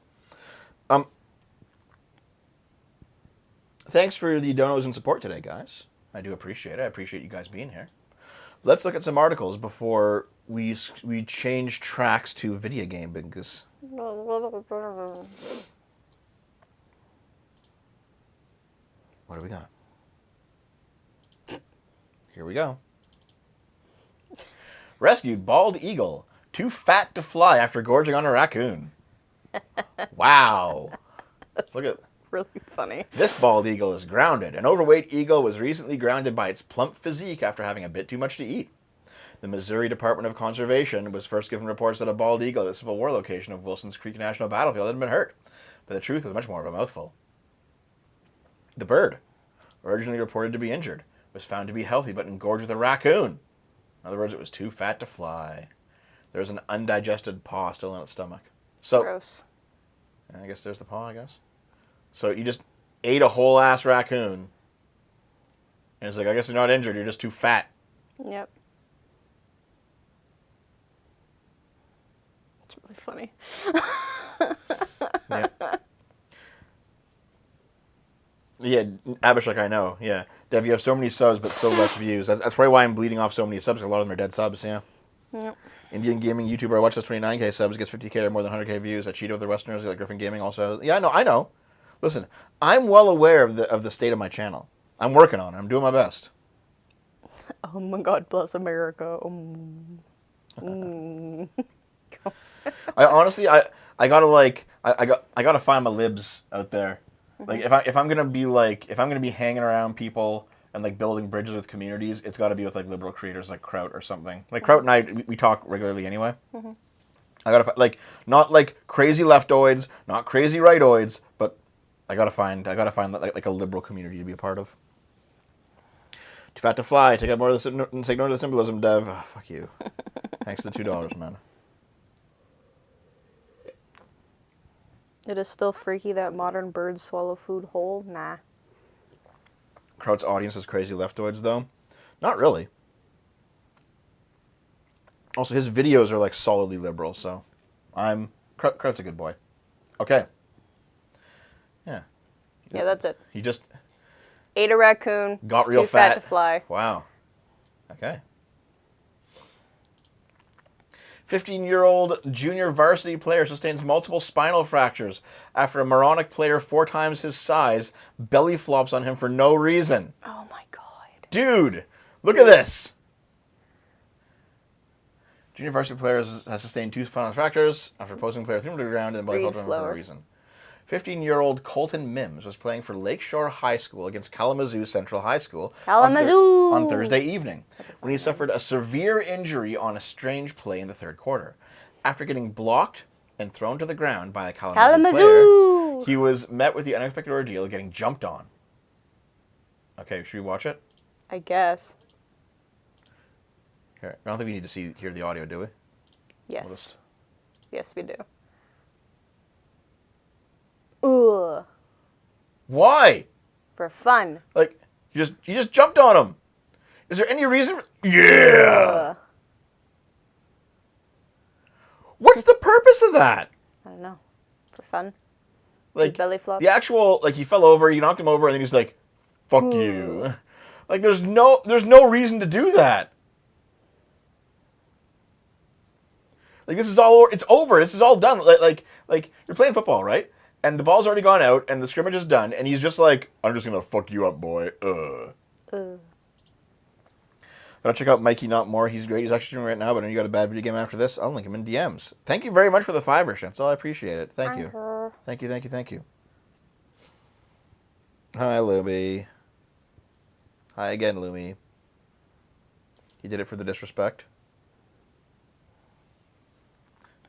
Thanks for the donos and support today, guys. I do appreciate it. I appreciate you guys being here. Let's look at some articles before we change tracks to video game because. What do we got? Here we go. Rescued bald eagle, too fat to fly after gorging on a raccoon. Wow. Look at Really funny. this bald eagle is grounded. An overweight eagle was recently grounded by its plump physique after having a bit too much to eat. The Missouri Department of Conservation was first given reports that a bald eagle at the Civil War location of Wilson's Creek National Battlefield had been hurt, but the truth was much more of a mouthful. The bird, originally reported to be injured, was found to be healthy but engorged with a raccoon. In other words, it was too fat to fly. There was an undigested paw still in its stomach. So, Gross. I guess there's the paw, I guess. So you just ate a whole ass raccoon. And it's like, I guess you're not injured, you're just too fat. Yep. It's really funny. Yeah. Yeah, Abhishek, I know. Yeah. Dev, you have so many subs, but so less views. That's probably why I'm bleeding off so many subs. A lot of them are dead subs, yeah. Yep. Indian gaming YouTuber I watch has 29k subs, gets 50k or more than 100k views. I cheat over the Westerners, like Griffin Gaming also. Yeah, I know. Listen, I'm well aware of the state of my channel. I'm working on it. I'm doing my best. Oh my God, bless America. I honestly, I gotta find my libs out there. Like if I'm gonna be hanging around people and like building bridges with communities, it's got to be with like liberal creators like Kraut or something. Like Kraut and I, we talk regularly anyway. I gotta like not like crazy leftoids, not crazy rightoids, but I gotta find like a liberal community to be a part of. Too fat to fly. Take note of the symbolism, Dev. Oh, fuck you. Thanks to the $2, man. It is still freaky that modern birds swallow food whole? Nah. Kraut's audience is crazy leftoids, though. Not really. Also, his videos are like solidly liberal, so Kraut's a good boy. Okay. Yeah. Yeah, that's it. He just Ate a raccoon. got It's real too fat to fly. Wow. Okay. 15-year-old junior varsity player sustains multiple spinal fractures after a moronic player 4 times his size belly flops on him for no reason. Oh my God. Dude, look at this. Junior varsity player has sustained 2 spinal fractures after posing player threw him to the ground and belly flopped on him for no reason. 15-year-old Colton Mims was playing for Lakeshore High School against Kalamazoo Central High School on Thursday evening when he suffered a severe injury on a strange play in the third quarter. After getting blocked and thrown to the ground by a Kalamazoo player, he was met with the unexpected ordeal of getting jumped on. Okay, should we watch it? I guess. Here, I don't think we need to hear the audio, do we? Yes. Yes, we do. Ugh. Why? For fun. Like, you just jumped on him. Is there any reason? Yeah. purpose of that? I don't know. For fun. Like belly flop? the actual, like he fell over, you knocked him over, and then he's like, "Fuck you." Like there's no reason to do that. Like this is all, it's over. This is all done. Like you're playing football, right? And the ball's already gone out, and the scrimmage is done, and he's just like, "I'm just gonna fuck you up, boy." Gotta check out Mikey Not More. He's great. He's actually streaming right now, but I know you got a bad video game after this. I'll link him in DMs. Thank you very much for the $5, Chancel. I appreciate it. Thank you. Thank you, thank you, thank you. Hi, Luby. Hi again, Lumi. He did it for the disrespect.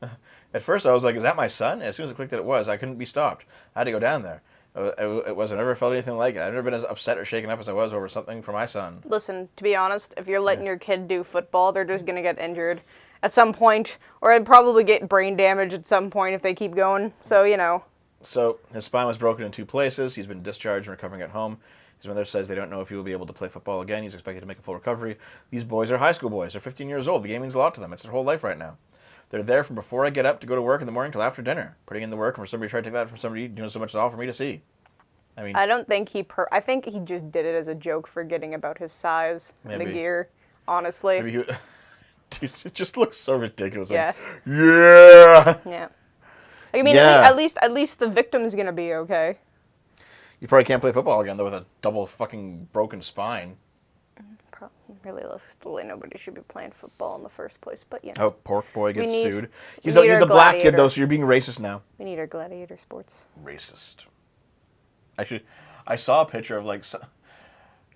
At first, I was like, is that my son? And as soon as I clicked that it was, I couldn't be stopped. I had to go down there. It wasn't. I never felt anything like it. I've never been as upset or shaken up as I was over something for my son. Listen, to be honest, if you're letting your kid do football, they're just going to get injured at some point, or I'd probably get brain damage at some point if they keep going. So, you know. So, his spine was broken in 2 places. He's been discharged and recovering at home. His mother says they don't know if he will be able to play football again. He's expected to make a full recovery. These boys are high school boys. They're 15 years old. The game means a lot to them. It's their whole life right now. They're there from before I get up to go to work in the morning till after dinner. Putting in the work, and for somebody to try to take that from somebody doing so much is all for me to see. I mean, I don't think I think he just did it as a joke, forgetting about his size and the gear, honestly. Maybe dude, it just looks so ridiculous. Yeah. Like, yeah. Yeah. I mean, Yeah. at least the victim's going to be okay. You probably can't play football again, though, with a double fucking broken spine. Really, realistically, nobody should be playing football in the first place, but you know. Oh, pork boy gets sued. He's need a our black kid, gladiator. though, so you're being racist now. We need our gladiator sports. Racist. Actually, I saw a picture of, like,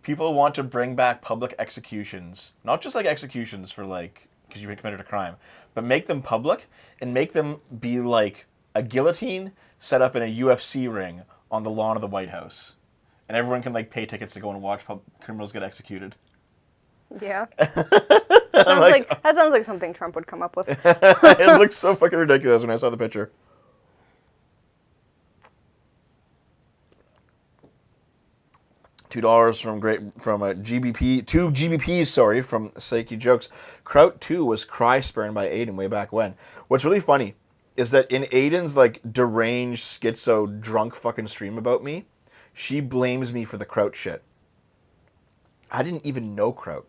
people want to bring back public executions. Not just, like, executions for, like, because you committed a crime, but make them public and make them be, like, a guillotine set up in a UFC ring on the lawn of the White House. And everyone can, like, pay tickets to go and watch criminals get executed. Yeah. That sounds like something Trump would come up with. It looks so fucking ridiculous when I saw the picture. $2 from a GBP, 2 GBPs, sorry, from Psyche Jokes. Kraut 2 was cry spurned by Aiden way back when. What's really funny is that in Aiden's like deranged, schizo, drunk fucking stream about me, she blames me for the Kraut shit. I didn't even know Kraut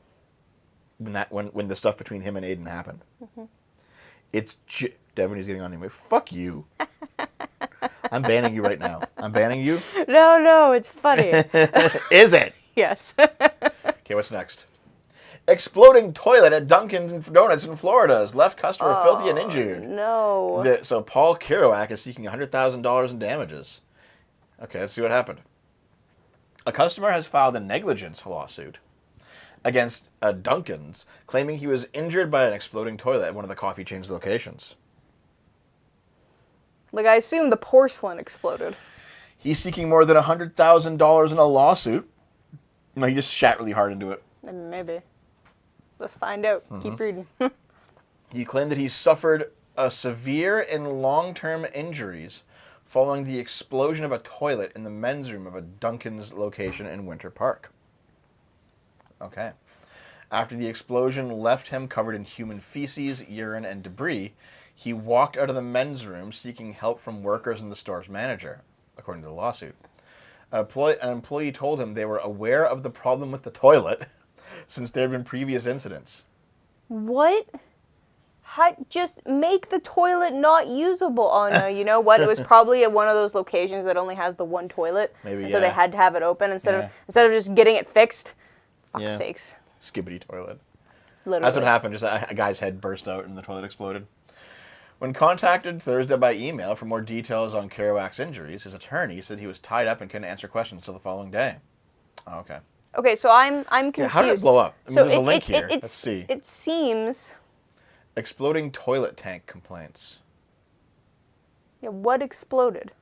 when the stuff between him and Aiden happened. Mm-hmm. It's Devin, he's getting on anyway. Fuck you. I'm banning you right now. I'm banning you. No, it's funny. Is it? Yes. Okay, what's next? Exploding toilet at Dunkin' Donuts in Florida has left customer filthy and injured. No. So Paul Kerouac is seeking $100,000 in damages. Okay, let's see what happened. A customer has filed a negligence lawsuit against Dunkin's, claiming he was injured by an exploding toilet at one of the coffee chain's locations. Like, I assume the porcelain exploded. He's seeking more than $100,000 in a lawsuit. No, he just shat really hard into it. Maybe. Let's find out. Mm-hmm. Keep reading. He claimed that he suffered a severe and long-term injuries following the explosion of a toilet in the men's room of a Dunkin's location in Winter Park. Okay. After the explosion left him covered in human feces, urine, and debris, he walked out of the men's room seeking help from workers and the store's manager, according to the lawsuit. An employee told him they were aware of the problem with the toilet since there had been previous incidents. What? Just make the toilet not usable. Oh, no, you know what? It was probably at one of those locations that only has the one toilet. Maybe, so they had to have it open instead of just getting it fixed. Fuck's sakes. Skibbity toilet. Literally. That's what happened. Just a guy's head burst out and the toilet exploded. When contacted Thursday by email for more details on Kerouac's injuries, his attorney said he was tied up and couldn't answer questions until the following day. Oh, okay. Okay, so I'm confused. Yeah, how did it blow up? I mean, So there's a link here. Let's see. It seems... Exploding toilet tank complaints. Yeah, what exploded?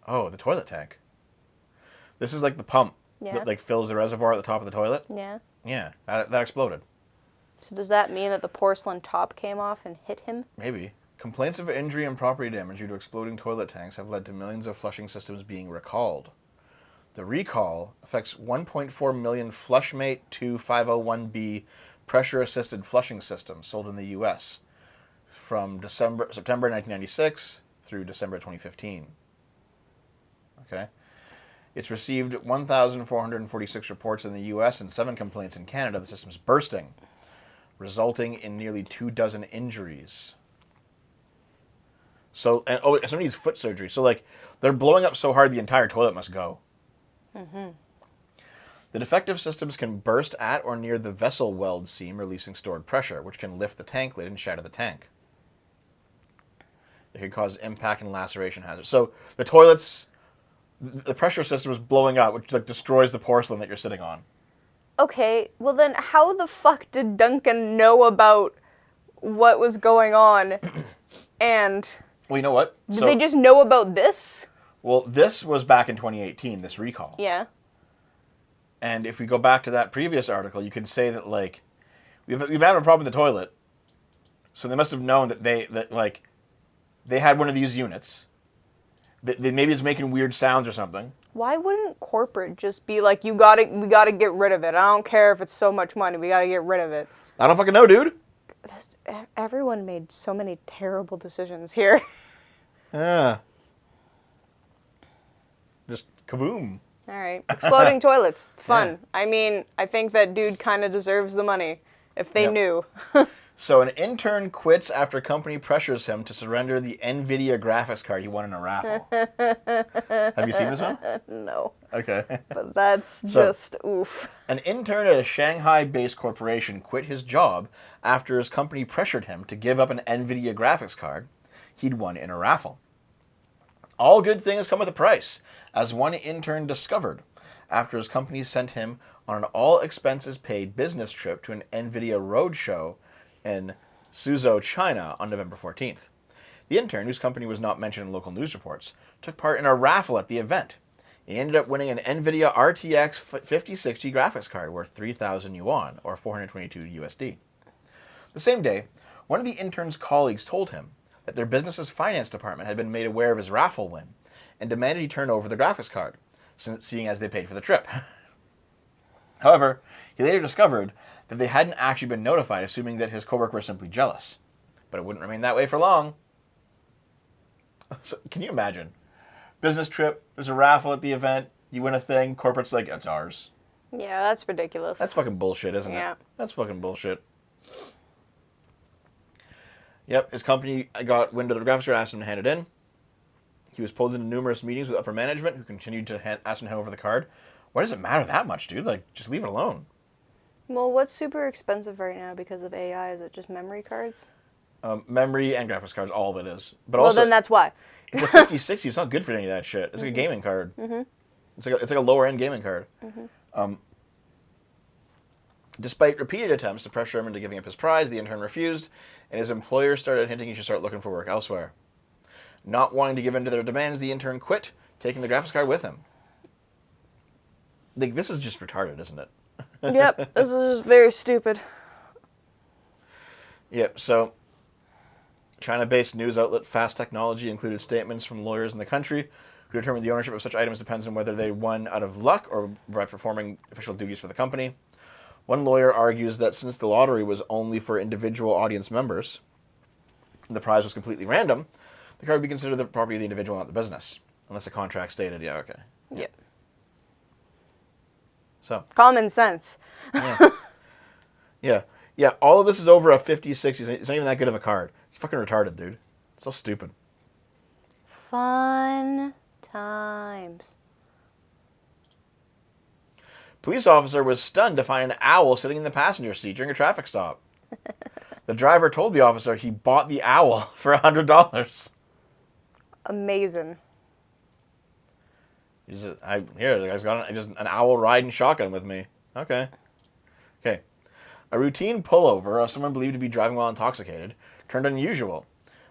Oh, the toilet tank. This is like the pump that like fills the reservoir at the top of the toilet. Yeah. Yeah, that exploded. So does that mean that the porcelain top came off and hit him? Maybe. Complaints of injury and property damage due to exploding toilet tanks have led to millions of flushing systems being recalled. The recall affects 1.4 million Flushmate 2501B pressure-assisted flushing systems sold in the U.S. from September 1996 through December 2015. Okay. It's received 1,446 reports in the U.S. and 7 complaints in Canada. The system's bursting, resulting in nearly 24 injuries. So, and somebody needs foot surgery. So, like, they're blowing up so hard the entire toilet must go. Mm-hmm. The defective systems can burst at or near the vessel weld seam, releasing stored pressure, which can lift the tank lid and shatter the tank. It can cause impact and laceration hazards. So, the toilets, the pressure system is blowing up, which like destroys the porcelain that you're sitting on. Okay, well then how the fuck did Duncan know about what was going on? And Well, you know what? did they just know about this? Well, this was back in 2018, this recall. Yeah. And if we go back to that previous article, you can say that, like, we've had a problem with the toilet. So they must have known that they had one of these units. Maybe it's making weird sounds or something. Why wouldn't corporate just be like, we gotta get rid of it. I don't care if it's so much money. We gotta get rid of it. I don't fucking know, dude. Everyone made so many terrible decisions here. Yeah. Just kaboom. All right. Exploding toilets. Fun. Yeah. I mean, I think that dude kind of deserves the money if they knew. So an intern quits after company pressures him to surrender the NVIDIA graphics card he won in a raffle. Have you seen this one? No. Okay. But that's just oof. An intern at a Shanghai-based corporation quit his job after his company pressured him to give up an NVIDIA graphics card he'd won in a raffle. All good things come with a price, as one intern discovered after his company sent him on an all-expenses-paid business trip to an NVIDIA roadshow in Suzhou, China on November 14th. The intern, whose company was not mentioned in local news reports, took part in a raffle at the event. He ended up winning an NVIDIA RTX 5060 graphics card worth 3,000 yuan, or 422 USD. The same day, one of the intern's colleagues told him that their business's finance department had been made aware of his raffle win and demanded he turn over the graphics card, seeing as they paid for the trip. However, he later discovered that they hadn't actually been notified, assuming that his coworker was simply jealous. But it wouldn't remain that way for long. So, can you imagine? Business trip, there's a raffle at the event, you win a thing, corporate's like, it's ours. Yeah, that's ridiculous. That's fucking bullshit, isn't Yeah. it? That's fucking bullshit. Yep, his company got wind of the graphics card, asked him to hand it in. He was pulled into numerous meetings with upper management, who continued to ask him to hand over the card. Why does it matter that much, dude? Like, just leave it alone. Well, what's super expensive right now because of AI? Is it just memory cards? Memory and graphics cards, all of it is. But Well, also, then that's why. it's a 5060. It's not good for any of that shit. It's like a gaming card. Mm-hmm. It's like a lower end gaming card. Mm-hmm. Despite repeated attempts to pressure him into giving up his prize, the intern refused, and his employer started hinting he should start looking for work elsewhere. Not wanting to give in to their demands, the intern quit, taking the graphics card with him. Like, this is just retarded, isn't it? Yep, this is just very stupid. Yep, so China-based news outlet Fast Technology included statements from lawyers in the country who determined the ownership of such items depends on whether they won out of luck or by performing official duties for the company. One lawyer argues that since the lottery was only for individual audience members, and the prize was completely random, the card would be considered the property of the individual, not the business. Unless the contract stated, yeah, okay. Yep. So. Common sense. Yeah. Yeah, all of this is over a 5060. It's not even that good of a card. It's fucking retarded, dude. It's so stupid. Fun times. Police officer was stunned to find an owl sitting in the passenger seat during a traffic stop. The driver told the officer he bought the owl for $100. Amazing. The guy's got an owl riding shotgun with me. Okay. A routine pullover of someone believed to be driving while intoxicated turned unusual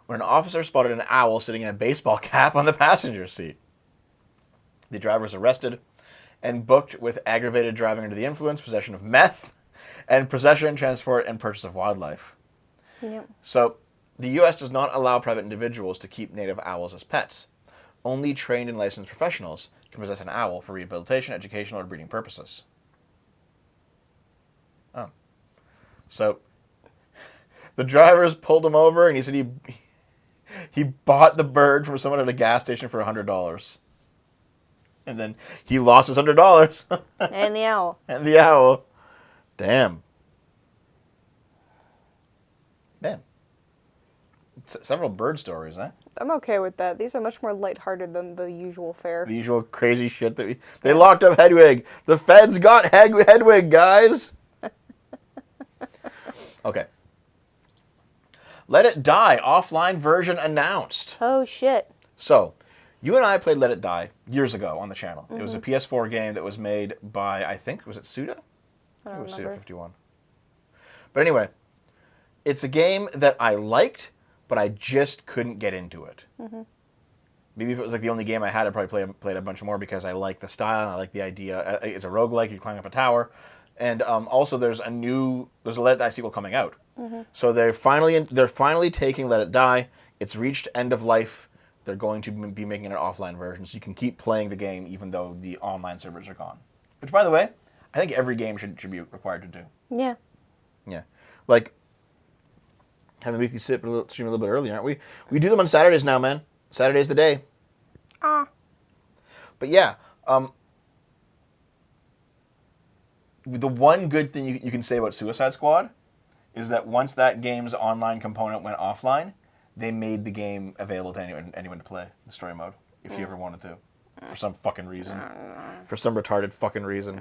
when an officer spotted an owl sitting in a baseball cap on the passenger seat. The driver was arrested and booked with aggravated driving under the influence, possession of meth, and possession, transport, and purchase of wildlife. Yep. So, the U.S. does not allow private individuals to keep native owls as pets. Only trained and licensed professionals can possess an owl for rehabilitation, educational, or breeding purposes. Oh. So, The drivers pulled him over, and he said he bought the bird from someone at a gas station for $100. And then he lost his $100. And the owl. And the owl. Damn. Man. Several bird stories, eh? I'm okay with that. These are much more lighthearted than the usual fare. The usual crazy shit that they locked up Hedwig. The feds got Hedwig, guys. Okay. Let It Die offline version announced. Oh, shit. So, you and I played Let It Die years ago on the channel. It was a PS4 game that was made by, I think, was it Suda? I don't It was remember. Suda 51. But anyway, it's a game that I liked, but I just couldn't get into it. Maybe if it was like the only game I had, I'd probably played a bunch more because I like the style and I like the idea. It's a roguelike, you climb up a tower. And also there's a Let It Die sequel coming out. So they're finally taking Let It Die. It's reached end of life. They're going to be making an offline version so you can keep playing the game even though the online servers are gone. Which, by the way, I think every game should be required to do. Yeah. Yeah. Like, having a weekly stream a little bit earlier, aren't we? We do them on Saturdays now, man. Saturday's the day. Ah. But yeah, the one good thing you can say about Suicide Squad is that once that game's online component went offline, they made the game available to anyone to play, the story mode, if you ever wanted to. For some fucking reason. For some retarded fucking reason.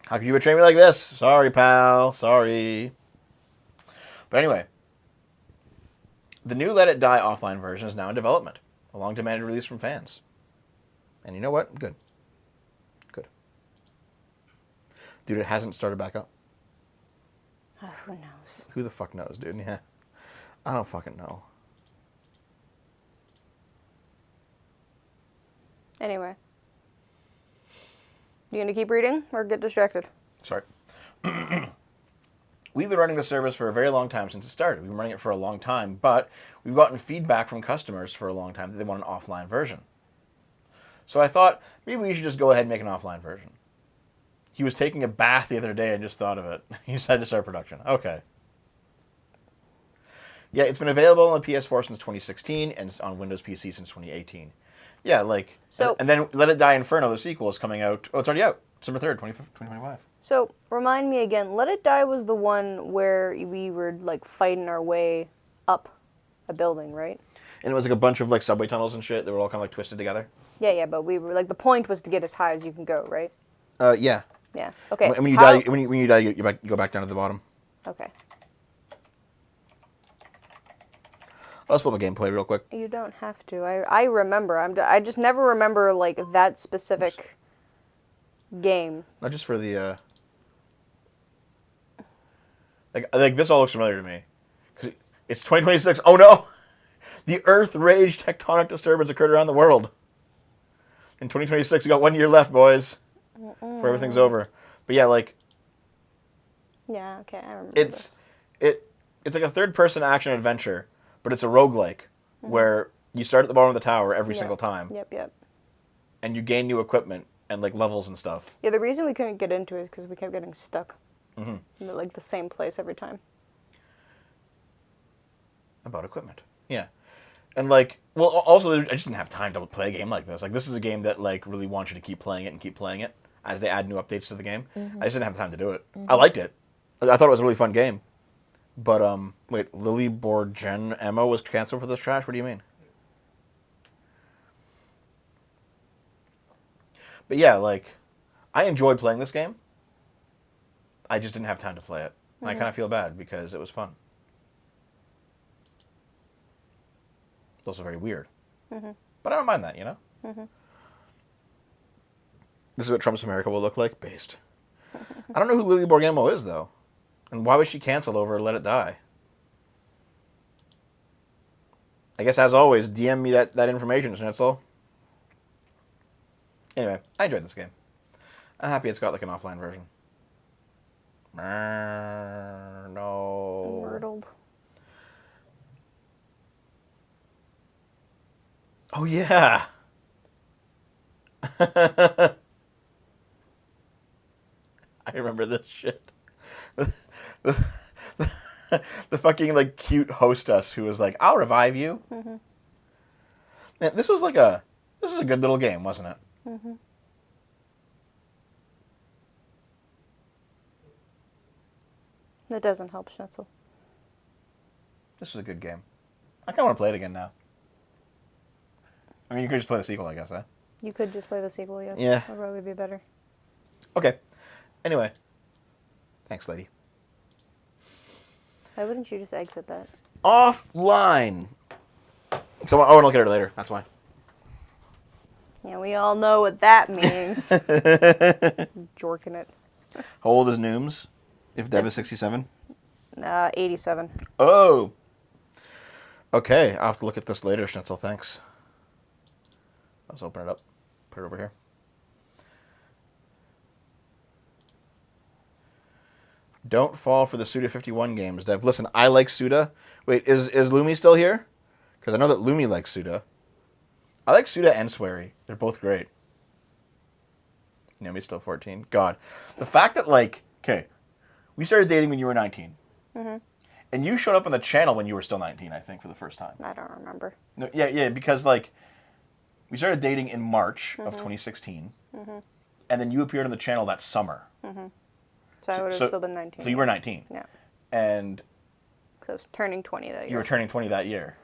How could you betray me like this? Sorry, pal. Sorry. But anyway, the new Let It Die offline version is now in development. A long-demanded release from fans. And you know what? Good. Good. Dude, it hasn't started back up. Oh, who knows? Who the fuck knows, dude? Yeah. I don't fucking know. Anyway. You gonna keep reading or get distracted? Sorry. We've been running the service for a very long time since it started. We've been running it for a long time, but we've gotten feedback from customers for a long time that they want an offline version. So I thought, maybe we should just go ahead and make an offline version. He was taking a bath the other day and just thought of it. He decided to start production. Okay. Yeah, it's been available on the PS4 since 2016 and on Windows PC since 2018. Yeah, like... So- and then Let It Die Inferno, the sequel, is coming out... Oh, it's already out. December 3rd, 2025. So, remind me again, Let It Die was the one where we were, like, fighting our way up a building, right? And it was like a bunch of like subway tunnels and shit that were all kind of like twisted together. Yeah, but we were, like, the point was to get as high as you can go, right? Yeah. Yeah, okay. And when you How- die, when you die, you go back down to the bottom. Okay. Let's pull up a gameplay real quick. You don't have to. I remember. I just never remember, like, that specific game. Not just for the like this all looks familiar to me. 'Cause it's 2026. Oh no! The Earth Rage tectonic disturbance occurred around the world. In 2026, we got 1 year left, boys. For everything's over. But yeah, like Yeah, okay, I remember it's this. it's like a third-person action adventure, but it's a roguelike where you start at the bottom of the tower every Yeah. single time, Yep. and you gain new equipment and like levels and stuff. Yeah, the reason we couldn't get into it is because we kept getting stuck. In like the same place every time. About equipment. Yeah. And like, well, also I just didn't have time to play a game like this. Like, this is a game that like really wants you to keep playing it as they add new updates to the game. I just didn't have time to do it. I liked it. I thought it was a really fun game. But wait, Lily Borgen Emma was canceled for this trash. What do you mean? But yeah, like, I enjoyed playing this game. I just didn't have time to play it. I kind of feel bad because it was fun. It's also very weird. But I don't mind that, you know? This is what Trump's America will look like, based. I don't know who Lily Borgamo is, though. And why was she canceled over Let It Die? I guess, as always, DM me that information, Schnitzel. Anyway, I enjoyed this game. I'm happy it's got, like, an offline version. No. Myrtled. Oh, yeah. I remember this shit. The the fucking like cute hostess who was like, "I'll revive you." Mm-hmm. And this was a good little game, wasn't it? Mm-hmm. That doesn't help, Schnitzel. This is a good game. I kind of want to play it again now. I mean, you could just play the sequel, I guess, huh? You could just play the sequel, yes. Yeah. That would probably be better. Okay. Anyway. Thanks, lady. Why wouldn't you just exit that? Offline. So I want to look at her later. That's why. Yeah, we all know what that means. Jorking it. How old is Nooms? If Deb is 67? 87. Oh. Okay. I'll have to look at this later, Schnitzel. Thanks. Let's open it up. Put it over here. Don't fall for the Suda 51 games, Dev. Listen, I like Suda. Wait, is Lumi still here? Because I know that Lumi likes Suda. I like Suda and Swery. They're both great. Naomi's still 14. God. The fact that, like, okay, we started dating when you were 19. Mm-hmm. And you showed up on the channel when you were still 19, I think, for the first time. I don't remember. No, yeah, because, like, we started dating in March of 2016. Mm-hmm. And then you appeared on the channel that summer. Mm-hmm. So I would have still been 19. So you were 19. Yeah. And... So I was turning 20 that year. You were turning 20 that year.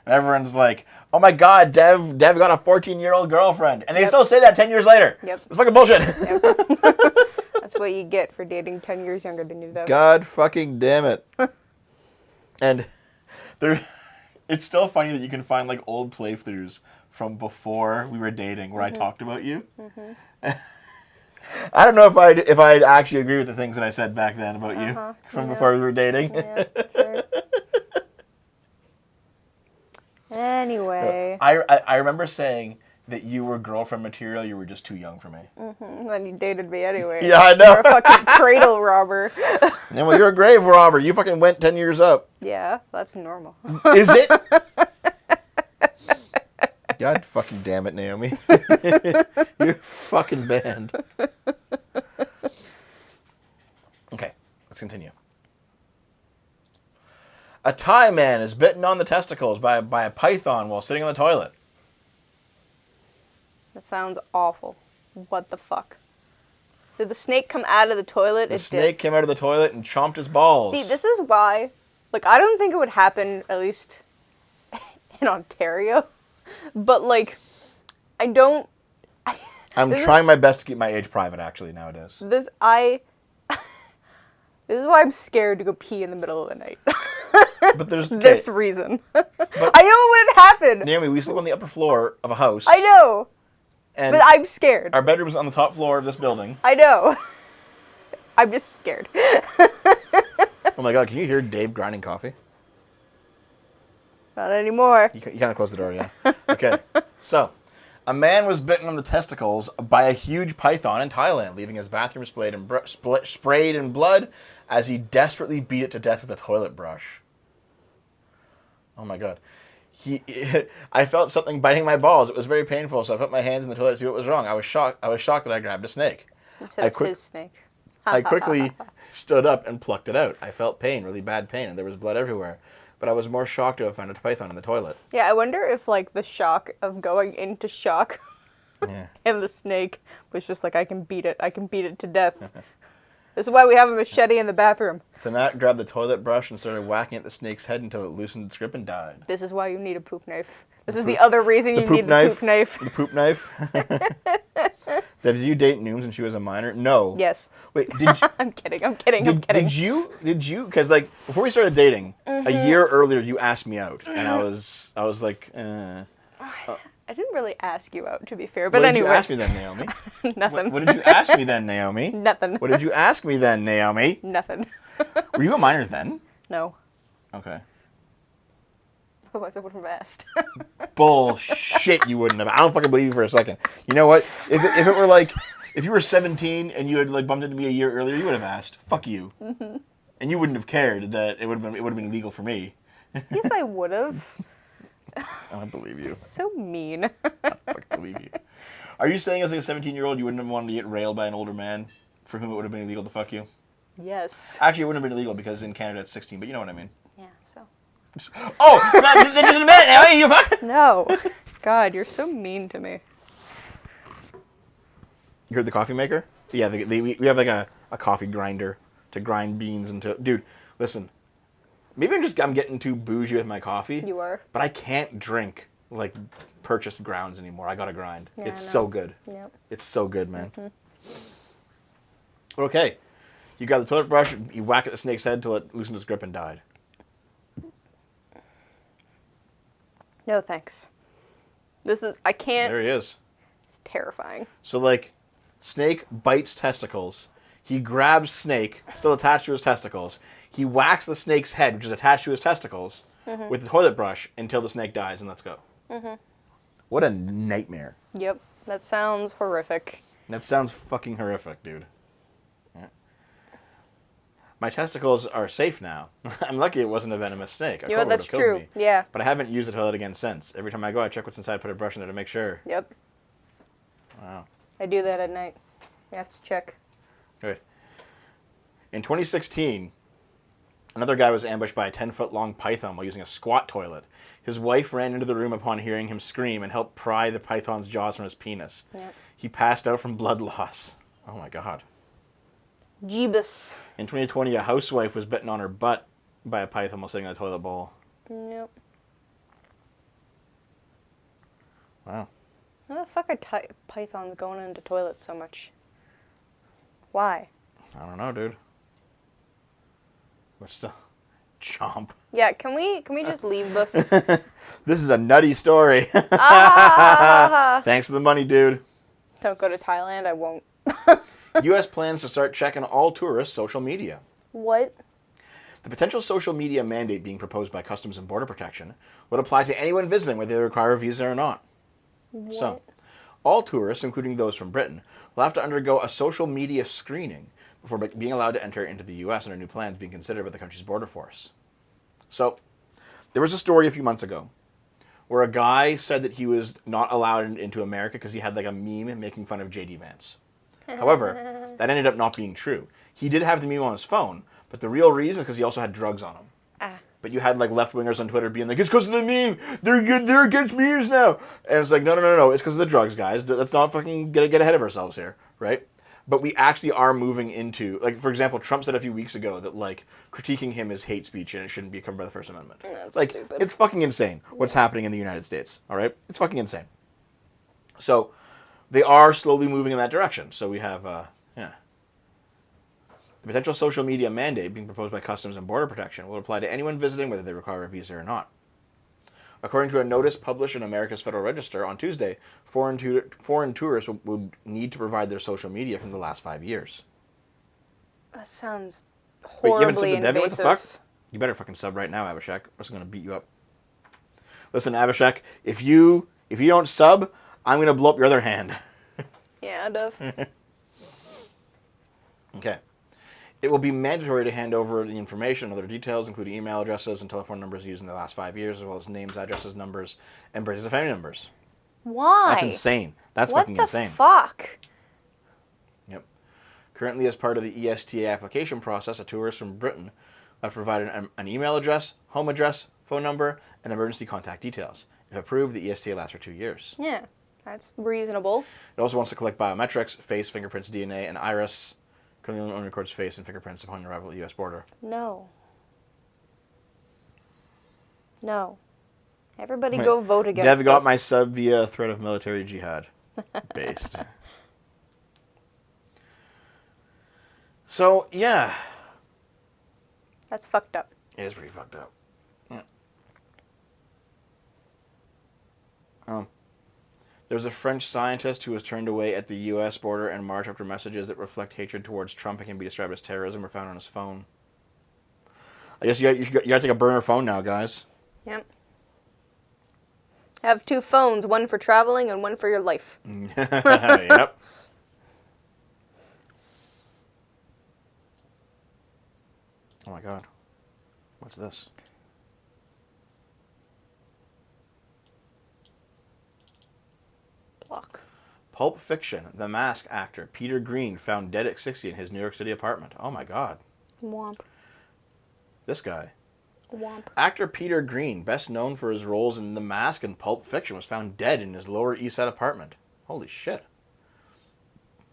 And everyone's like, oh my God, Dev got a 14-year-old girlfriend. And they still say that 10 years later. Yep. It's fucking bullshit. Yep. That's what you get for dating 10 years younger than you, Dev. God fucking damn it. And it's still funny that you can find like old playthroughs from before we were dating where I talked about you. Mm-hmm. I don't know if I'd actually agree with the things that I said back then about you from before we were dating. Yeah, sure. Anyway. I remember saying that you were girlfriend material, you were just too young for me. Mm-hmm. Then you dated me anyway. Yeah, I know. You're a fucking cradle robber. Yeah, well, you're a grave robber. You fucking went 10 years up. Yeah, that's normal. Is it? God fucking damn it, Naomi. You're fucking banned. Okay, let's continue. A Thai man is bitten on the testicles by a python while sitting on the toilet. That sounds awful. What the fuck? Did the snake come out of the toilet? The snake came out of the toilet and chomped his balls. See, this is why, like, I don't think it would happen, at least in Ontario, but, like, I don't... I'm trying my best to keep my age private, actually, nowadays. This is why I'm scared to go pee in the middle of the night. But there's... Okay. This reason. I know it wouldn't happen. Naomi, we sleep on the upper floor of a house. I know. And but I'm scared. Our bedroom's on the top floor of this building. I know. I'm just scared. Oh my God, can you hear Dave grinding coffee? Not anymore. You kind of closed the door, yeah. Okay, so a man was bitten on the testicles by a huge python in Thailand, leaving his bathroom sprayed in blood as he desperately beat it to death with a toilet brush. Oh my God. I felt something biting my balls. It was very painful, so I put my hands in the toilet to see what was wrong. I was shocked that I grabbed a snake. Instead of his snake. I quickly stood up and plucked it out. I felt pain, really bad pain, and there was blood everywhere. But I was more shocked to have found a python in the toilet. Yeah, I wonder if, like, the shock of going into shock and the snake was just like, I can beat it to death. This is why we have a machete in the bathroom. The gnat grabbed the toilet brush and started whacking at the snake's head until it loosened its grip and died. This is why you need a poop knife. This is the other reason you need the poop knife. The poop knife? Did you date Nooms when she was a minor? No. Yes. Wait, did you... I'm kidding. Did you, because, like, before we started dating, a year earlier you asked me out, and I was like, I didn't really ask you out, to be fair, but what anyway. What did you ask me then, Naomi? Nothing. What did you ask me then, Naomi? Nothing. What did you ask me then, Naomi? Nothing. Were you a minor then? No. Okay. Otherwise I wouldn't have asked. Bullshit, you wouldn't have. I don't fucking believe you for a second. You know what? If it were like, if you were 17 and you had like bumped into me a year earlier, you would have asked. Fuck you. Mm-hmm. And you wouldn't have cared that it would have been illegal for me. Yes, I would have. I don't believe you. So mean. I fucking believe you. Are you saying as like a 17-year-old you wouldn't have wanted to get railed by an older man for whom it would have been illegal to fuck you? Yes. Actually, it wouldn't have been illegal because in Canada it's 16, but you know what I mean. Yeah, so. Oh, that just a minute now. You fuck. No. God, you're so mean to me. You heard the coffee maker? Yeah, we have like a coffee grinder to grind beans into. Dude, listen. Maybe I'm getting too bougie with my coffee. You are. But I can't drink like purchased grounds anymore. I gotta grind. Yeah, It's I know. so good. Yep. It's so good, man. Okay. You grab the toilet brush, you whack at the snake's head till it loosened its grip and died. No, thanks. I can't. There he is. It's terrifying. So, like, snake bites testicles. He grabs snake, still attached to his testicles. He whacks the snake's head, which is attached to his testicles, with the toilet brush until the snake dies, and let's go. What a nightmare. Yep. That sounds horrific. That sounds fucking horrific, dude. Yeah. My testicles are safe now. I'm lucky it wasn't a venomous snake. You know, that's true. Me. Yeah. But I haven't used the toilet again since. Every time I go, I check what's inside, put a brush in there to make sure. Yep. Wow. I do that at night. You have to check. Good. In 2016, another guy was ambushed by a 10-foot-long python while using a squat toilet. His wife ran into the room upon hearing him scream and helped pry the python's jaws from his penis. Yep. He passed out from blood loss. Oh my god. Jeebus. In 2020, a housewife was bitten on her butt by a python while sitting in a toilet bowl. Yep. Wow. How the fuck are pythons going into toilets so much? Why? I don't know, dude. But still, chomp. Yeah, can we just leave this? This is a nutty story. Ah! Thanks for the money, dude. Don't go to Thailand, I won't. U.S. plans to start checking all tourists' social media. What? The potential social media mandate being proposed by Customs and Border Protection would apply to anyone visiting, whether they require a visa or not. What? So, all tourists, including those from Britain, will have to undergo a social media screening before being allowed to enter into the U.S. under new plans being considered by the country's border force. So, there was a story a few months ago where a guy said that he was not allowed into America because he had like a meme making fun of J.D. Vance. However, that ended up not being true. He did have the meme on his phone, but the real reason is because he also had drugs on him. Ah. But you had like left-wingers on Twitter being like, it's because of the meme. They're against memes now. And it's like, no. It's because of the drugs, guys. Let's not fucking get ahead of ourselves here, right? But we actually are moving into, like, for example, Trump said a few weeks ago that, like, critiquing him is hate speech and it shouldn't be covered by the First Amendment. That's like, stupid. it's fucking insane what's happening in the United States, all right? It's fucking insane. So, they are slowly moving in that direction. So we have, The potential social media mandate being proposed by Customs and Border Protection will apply to anyone visiting, whether they require a visa or not. According to a notice published in America's Federal Register on Tuesday, foreign tourists would need to provide their social media from the last 5 years. That sounds Wait, you haven't horribly subbed to Debbie? What invasive. the fuck? You better fucking sub right now, Abhishek. Or else I'm going to beat you up. Listen, Abhishek, if you don't sub, I'm going to blow up your other hand. Yeah, Dove. Okay. It will be mandatory to hand over the information and other details, including email addresses and telephone numbers used in the last 5 years, as well as names, addresses, numbers, and birthdays of family members. Why? That's insane. That's what fucking insane. What the fuck? Yep. Currently, as part of the ESTA application process, a tourist from Britain have provided an email address, home address, phone number, and emergency contact details. If approved, the ESTA lasts for 2 years. Yeah, that's reasonable. It also wants to collect biometrics, face, fingerprints, DNA, and iris. Currently only records face and fingerprints upon arrival at the U.S. border. No. No. Everybody go vote against Dev got this. my sub via threat of military jihad. Based. So, yeah. That's fucked up. It is pretty fucked up. Yeah. There's a French scientist who was turned away at the U.S. border in March after messages that reflect hatred towards Trump and can be described as terrorism were found on his phone. I guess you gotta take a burner phone now, guys. Yep. Have 2 phones, one for traveling and one for your life. Yep. Oh my god. What's this? Block. Pulp Fiction, The Mask actor Peter Green found dead at 60 in his New York City apartment. Oh my god. Womp. This guy. Womp. Actor Peter Green, best known for his roles in The Mask and Pulp Fiction, was found dead in his Lower East Side apartment. Holy shit.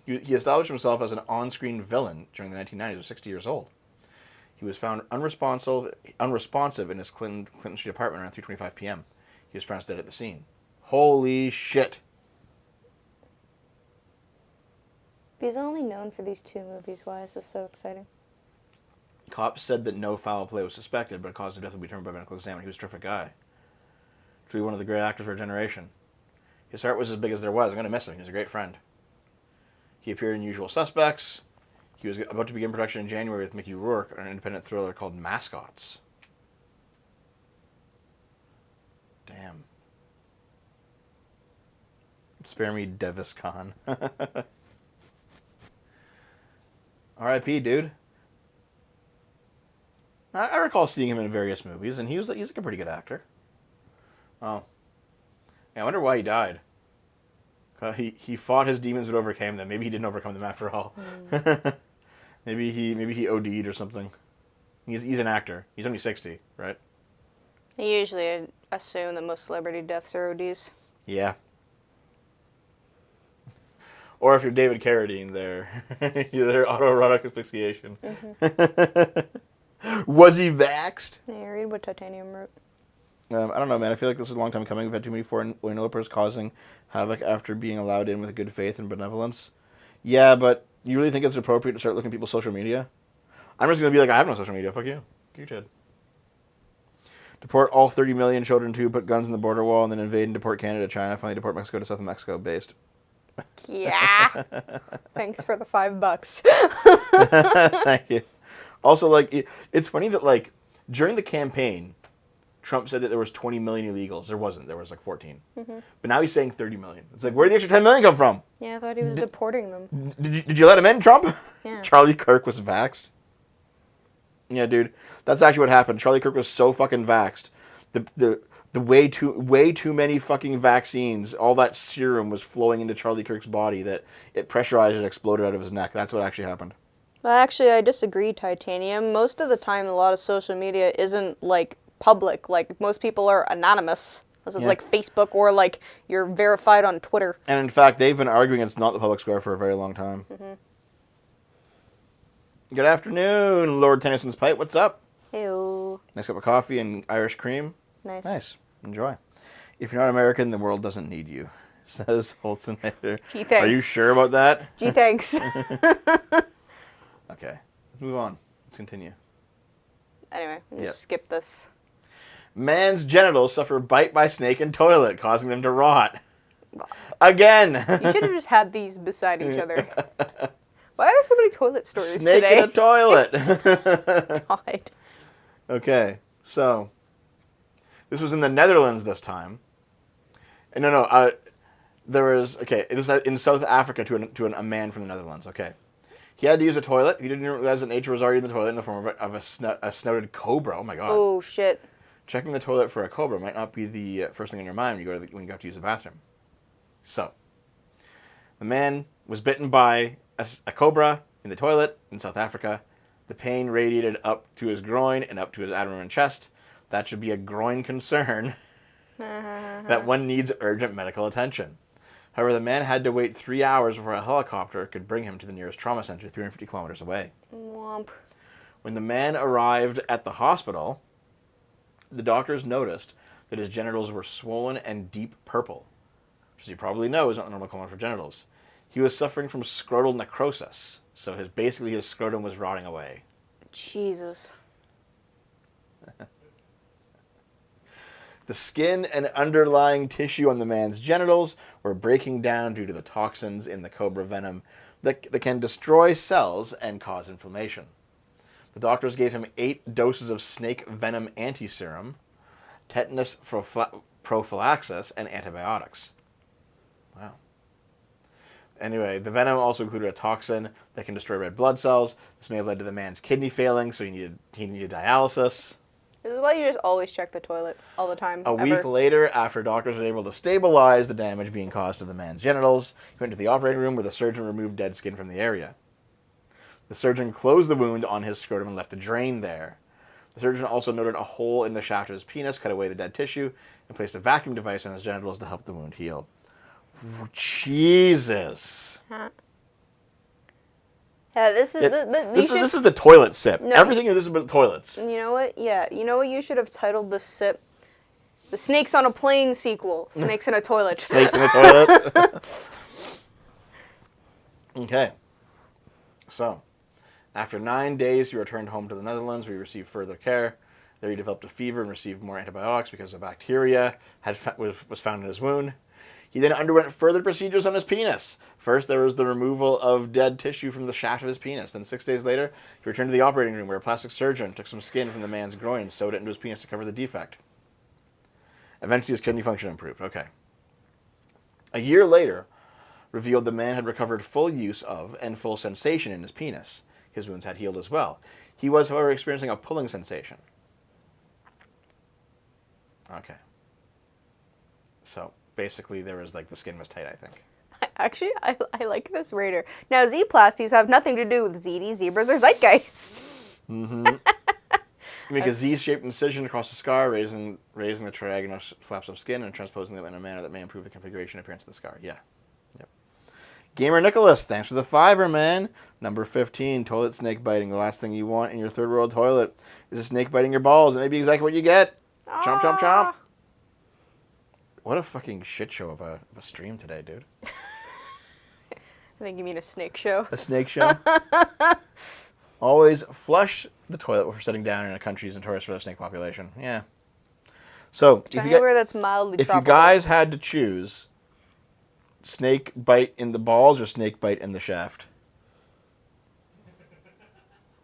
He established himself as an on-screen villain during the 1990s. He was 60 years old. He was found unresponsive in his Clinton Street apartment around 3:25 p.m. He was pronounced dead at the scene. Holy shit. He's only known for these 2 movies. Why is this so exciting? Cops said that no foul play was suspected, but cause of death would be determined by medical exam. He was a terrific guy. Truly one of the great actors of our generation. His heart was as big as there was. I'm going to miss him. He was a great friend. He appeared in Usual Suspects. He was about to begin production in January with Mickey Rourke on an independent thriller called Mascots. Damn. Spare me, Devis Khan. R.I.P., dude. I recall seeing him in various movies, and he's like a pretty good actor. Oh. Yeah, I wonder why he died. He fought his demons but overcame them. Maybe he didn't overcome them after all. maybe he OD'd or something. He's an actor. He's only 60, right? I usually assume that most celebrity deaths are ODs. Yeah. Or if you're David Carradine, they're autoerotic asphyxiation. Was he vaxxed? Yeah, read what Titanium wrote. I don't know, man. I feel like this is a long time coming. We've had too many foreign interlopers causing havoc after being allowed in with good faith and benevolence. Yeah, but you really think it's appropriate to start looking at people's social media? I'm just going to be like, I have no social media. Fuck you. Get your head. Deport all 30 million children to put guns in the border wall and then invade and deport Canada, China. Finally deport Mexico to South Mexico based. Yeah. Thanks for the $5. Thank you. Also, like, it's funny that, like, during the campaign, Trump said that there was 20 million illegals. There wasn't. There was, like, 14. But now he's saying 30 million. It's like, where did the extra 10 million come from? Yeah, I thought he was deporting them. Did you let him in, Trump? Yeah. Charlie Kirk was vaxxed. Yeah, dude. That's actually what happened. Charlie Kirk was so fucking vaxxed. The way too many fucking vaccines, all that serum was flowing into Charlie Kirk's body that it pressurized and exploded out of his neck. That's what actually happened. Well, actually, I disagree, Titanium. Most of the time, a lot of social media isn't, like, public. Like, most people are anonymous. This is like Facebook or, like, you're verified on Twitter. And, in fact, they've been arguing it's not the public square for a very long time. Good afternoon, Lord Tennyson's Pipe. What's up? Ew. Nice cup of coffee and Irish cream. Nice. Nice. Enjoy. If you're not American, the world doesn't need you, says Holzenmaker. Gee, thanks. Are you sure about that? Gee, thanks. Okay. Let's move on. Let's continue. Anyway, we'll just skip this. Man's genitals suffer bite by snake in toilet, causing them to rot. Again. You should have just had these beside each other. Why are there so many toilet stories Snake today? in a toilet. God. Okay, so this was in the Netherlands this time. And there was it was in South Africa to a man from the Netherlands. Okay, he had to use a toilet. He didn't realize that nature was already in the toilet in the form of a snouted cobra. Oh my god! Oh shit! Checking the toilet for a cobra might not be the first thing on your mind when you have to use the bathroom. So, the man was bitten by a cobra in the toilet in South Africa. The pain radiated up to his groin and up to his abdomen and chest. That should be a groin concern that one needs urgent medical attention. However, the man had to wait 3 hours before a helicopter could bring him to the nearest trauma center 350 kilometers away. Womp. When the man arrived at the hospital, the doctors noticed that his genitals were swollen and deep purple, which, as you probably know, is not the normal color for genitals. He was suffering from scrotal necrosis, so his scrotum was rotting away. Jesus. The skin and underlying tissue on the man's genitals were breaking down due to the toxins in the cobra venom that can destroy cells and cause inflammation. The doctors gave him 8 doses of snake venom antiserum, tetanus prophylaxis, and antibiotics. Wow. Anyway, the venom also included a toxin that can destroy red blood cells. This may have led to the man's kidney failing, so he needed dialysis. This is why you just always check the toilet all the time. A week later, after doctors were able to stabilize the damage being caused to the man's genitals, he went to the operating room where the surgeon removed dead skin from the area. The surgeon closed the wound on his scrotum and left a drain there. The surgeon also noted a hole in the shaft of his penis, cut away the dead tissue, and placed a vacuum device on his genitals to help the wound heal. Jesus. Huh. Yeah, this is This is the toilet sip. No. Everything in this is about toilets. You know what? Yeah, you know what you should have titled this sip? The Snakes on a Plane sequel. Snakes in a Toilet. Snakes in the toilet. Okay. So, after 9 days, he returned home to the Netherlands, where he received further care. There he developed a fever and received more antibiotics because a bacteria was found in his wound. He then underwent further procedures on his penis. First, there was the removal of dead tissue from the shaft of his penis. Then 6 days later, he returned to the operating room where a plastic surgeon took some skin from the man's groin and sewed it into his penis to cover the defect. Eventually, his kidney function improved. Okay. A year later, revealed the man had recovered full use of and full sensation in his penis. His wounds had healed as well. He was, however, experiencing a pulling sensation. Okay. So, basically, there was, like, the skin was tight, I think. Actually, I like this Raider. Now, Z-plasties have nothing to do with ZD, zebras, or zeitgeist. Mm-hmm. You make a Z-shaped incision across the scar, raising the triagonal flaps of skin and transposing them in a manner that may improve the configuration and appearance of the scar. Yeah. Yep. Gamer Nicholas, thanks for the $5, man. Number 15, toilet snake biting. The last thing you want in your third world toilet is a snake biting your balls. It may be exactly what you get. Chomp, chomp, chomp. What a fucking shit show of a stream today, dude. I think you mean a snake show. A snake show? Always flush the toilet before sitting down in a country's notorious for their snake population. Yeah. So, Anywhere that's mildly if you tropical. guys had to choose snake bite in the balls or snake bite in the shaft?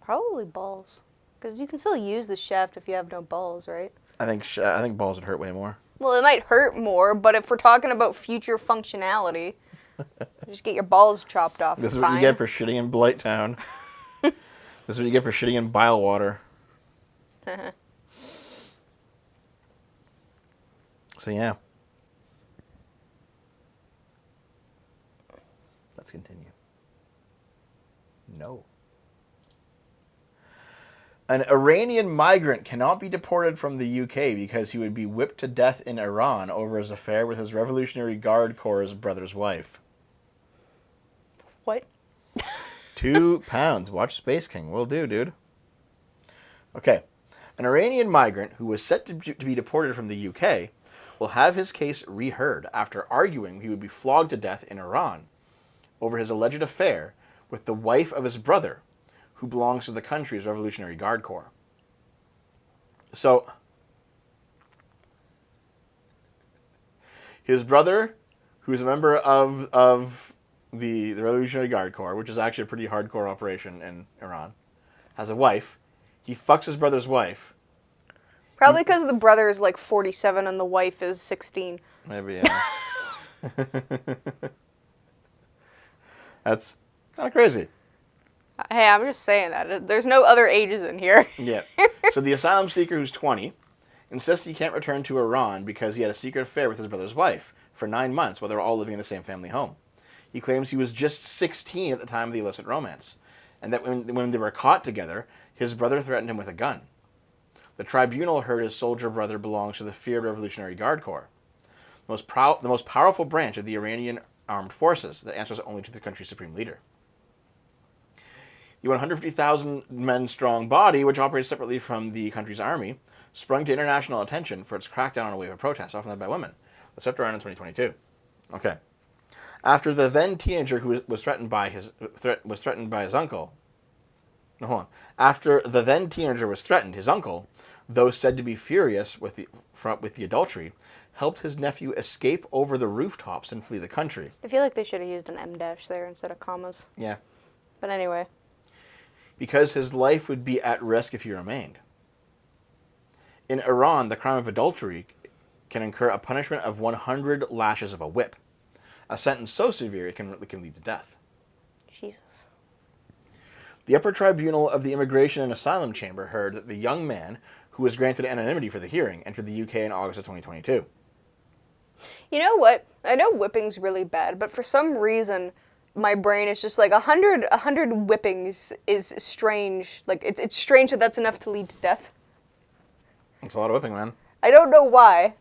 Probably balls. Because you can still use the shaft if you have no balls, right? I think balls would hurt way more. Well, it might hurt more, but if we're talking about future functionality, just get your balls chopped off. This is what you get for shitting in Blight Town. This is what you get for shitting in bile water. So, yeah. Let's continue. No. An Iranian migrant cannot be deported from the UK because he would be whipped to death in Iran over his affair with his Revolutionary Guard Corps' brother's wife. What? £2. Watch Space King. Will do, dude. Okay. An Iranian migrant who was set to be deported from the UK will have his case reheard after arguing he would be flogged to death in Iran over his alleged affair with the wife of his brother, who belongs to the country's Revolutionary Guard Corps. So, his brother, who's a member of the Revolutionary Guard Corps, which is actually a pretty hardcore operation in Iran, has a wife. He fucks his brother's wife. Probably because the brother is like 47 and the wife is 16. Maybe, yeah. That's kind of crazy. Hey, I'm just saying that. There's no other ages in here. Yeah. So the asylum seeker, who's 20, insists he can't return to Iran because he had a secret affair with his brother's wife for 9 months while they were all living in the same family home. He claims he was just 16 at the time of the illicit romance, and that when they were caught together, his brother threatened him with a gun. The tribunal heard his soldier brother belongs to the feared Revolutionary Guard Corps, the most powerful branch of the Iranian armed forces that answers only to the country's supreme leader. The 150,000 men strong body, which operates separately from the country's army, sprung to international attention for its crackdown on a wave of protests, often led by women. That swept around in 2022. Okay. After the then teenager who was threatened by his uncle. No, hold on. After the then teenager was threatened, his uncle, though said to be furious with the adultery, helped his nephew escape over the rooftops and flee the country. I feel like they should have used an M-dash there instead of commas. Yeah. But anyway. Because his life would be at risk if he remained. In Iran, the crime of adultery can incur a punishment of 100 lashes of a whip, a sentence so severe it can lead to death. Jesus. The upper tribunal of the Immigration and Asylum Chamber heard that the young man, who was granted anonymity for the hearing, entered the UK in August of 2022. You know what? I know whipping's really bad, but for some reason, my brain is just like 100 whippings is strange. Like, it's strange that that's enough to lead to death. It's a lot of whipping, man. I don't know why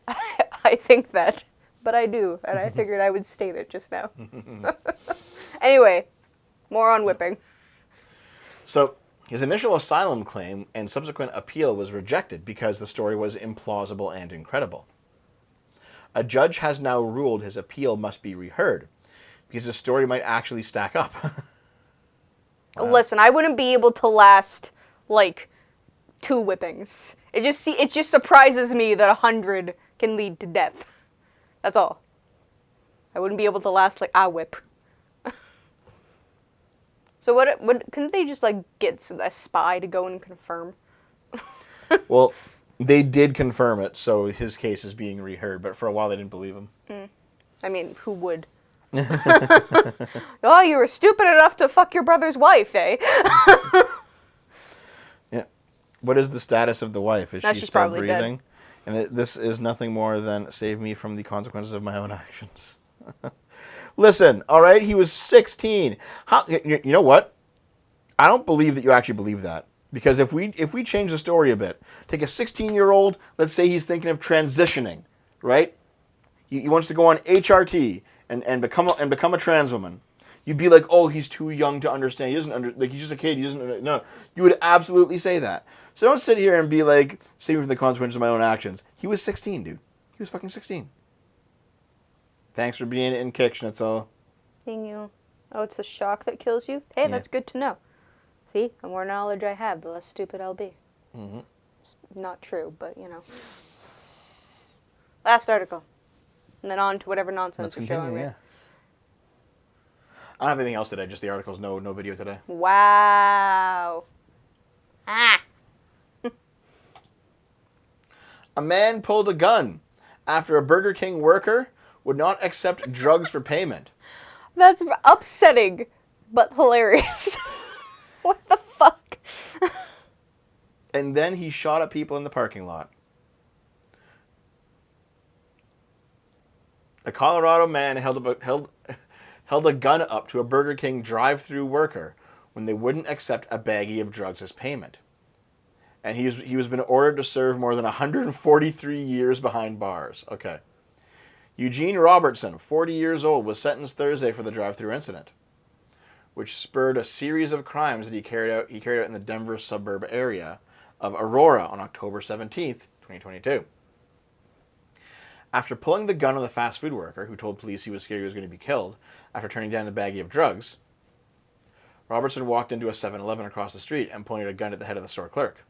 I think that, but I do, and I figured I would state it just now. Anyway, more on whipping. So, his initial asylum claim and subsequent appeal was rejected because the story was implausible and incredible. A judge has now ruled his appeal must be reheard because the story might actually stack up. Wow. Listen, I wouldn't be able to last, like, 2 whippings. It just surprises me that 100 can lead to death. That's all. I wouldn't be able to last, like, a whip. So what couldn't they just, like, get a spy to go and confirm? Well, they did confirm it, so his case is being reheard, but for a while they didn't believe him. I mean, who would? Oh, you were stupid enough to fuck your brother's wife, eh? Yeah. What is the status of the wife? Is she She's still probably breathing? Dead. And this is nothing more than save me from the consequences of my own actions. Listen, all right, he was 16. You know what? I don't believe that you actually believe that. Because if we change the story a bit, take a 16-year-old, let's say he's thinking of transitioning, right? He wants to go on HRT and become a trans woman. You'd be like, oh, he's too young to understand. He doesn't he's just a kid. He doesn't no. You would absolutely say that. So don't sit here and be like, save me from the consequences of my own actions. He was 16, dude. He was fucking 16. Thanks for being in Kick, Schnitzel. Thank you. Oh, it's the shock that kills you? Hey, that's good to know. See, the more knowledge I have, the less stupid I'll be. Mm-hmm. It's not true, but, you know. Last article. And then on to whatever nonsense you're showing me. Yeah. I don't have anything else today, just the articles, no video today. Wow. Ah. A man pulled a gun after a Burger King worker would not accept drugs for payment. That's upsetting, but hilarious. What the fuck? And then he shot at people in the parking lot. A Colorado man held a gun up to a Burger King drive-thru worker when they wouldn't accept a baggie of drugs as payment. And he was been ordered to serve more than 143 years behind bars. Okay. Eugene Robertson, 40 years old, was sentenced Thursday for the drive-thru incident, which spurred a series of crimes that he carried out in the Denver suburb area of Aurora on October 17th, 2022. After pulling the gun on the fast food worker, who told police he was scared he was going to be killed after turning down a baggie of drugs, Robertson walked into a 7-Eleven across the street and pointed a gun at the head of the store clerk.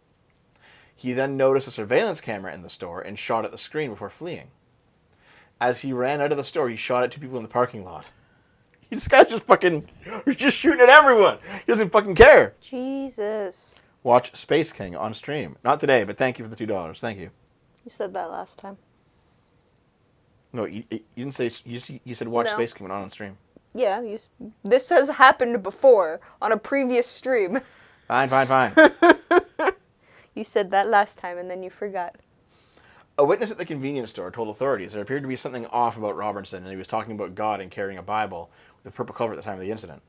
He then noticed a surveillance camera in the store and shot at the screen before fleeing. As he ran out of the store, he shot at 2 people in the parking lot. This guy's just shooting at everyone. He doesn't fucking care. Jesus. Watch Space King on stream. Not today, but thank you for the $2. Thank you. You said that last time. No, you didn't say. You said watch Space King on stream. Yeah, this has happened before on a previous stream. Fine. You said that last time and then you forgot. A witness at the convenience store told authorities there appeared to be something off about Robertson, and he was talking about God and carrying a Bible with a purple cover at the time of the incident.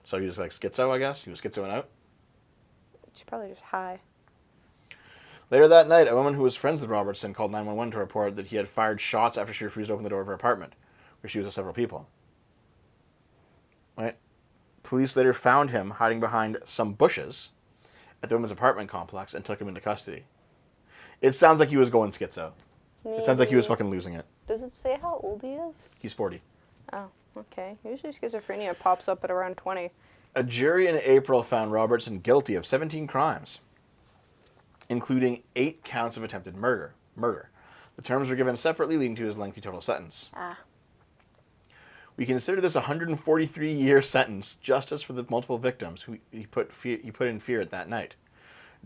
So he was like schizo, I guess? He was schizoing out? She's probably just high. Later that night, a woman who was friends with Robertson called 911 to report that he had fired shots after she refused to open the door of her apartment, where she was with several people. Right? Police later found him hiding behind some bushes at the woman's apartment complex and took him into custody. It sounds like he was going schizo. It sounds like he was fucking losing it. Does it say how old he is? He's 40. Oh, okay. Usually schizophrenia pops up at around 20. A jury in April found Robertson guilty of 17 crimes, including 8 counts of attempted murder. The terms were given separately, leading to his lengthy total sentence. We consider this a 143-year sentence, justice for the multiple victims who he put in fear at that night.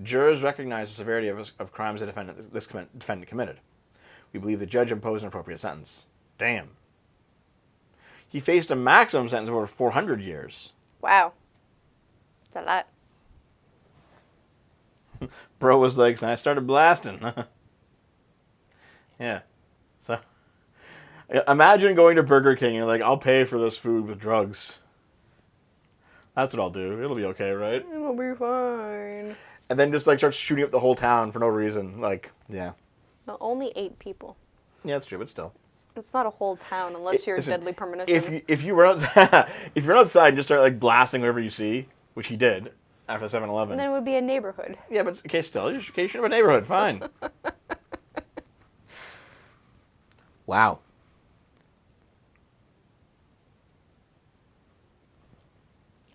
Jurors recognize the severity of crimes the defendant committed. We believe the judge imposed an appropriate sentence. Damn. He faced a maximum sentence of over 400 years. Wow. That's a lot. Bro was like, and I started blasting. Yeah. So imagine going to Burger King and like, I'll pay for this food with drugs. That's what I'll do. It'll be okay, right? It'll be fine. And then just like starts shooting up the whole town for no reason. Like, yeah. No, only 8 people. Yeah, that's true, but still. It's not a whole town unless you're Listen, a deadly premonition. If you run outside, if you run outside and just start like blasting wherever you see, which he did after 7-Eleven. Then it would be a neighborhood. Yeah, but okay, still, you're shoot up a neighborhood, fine. Wow.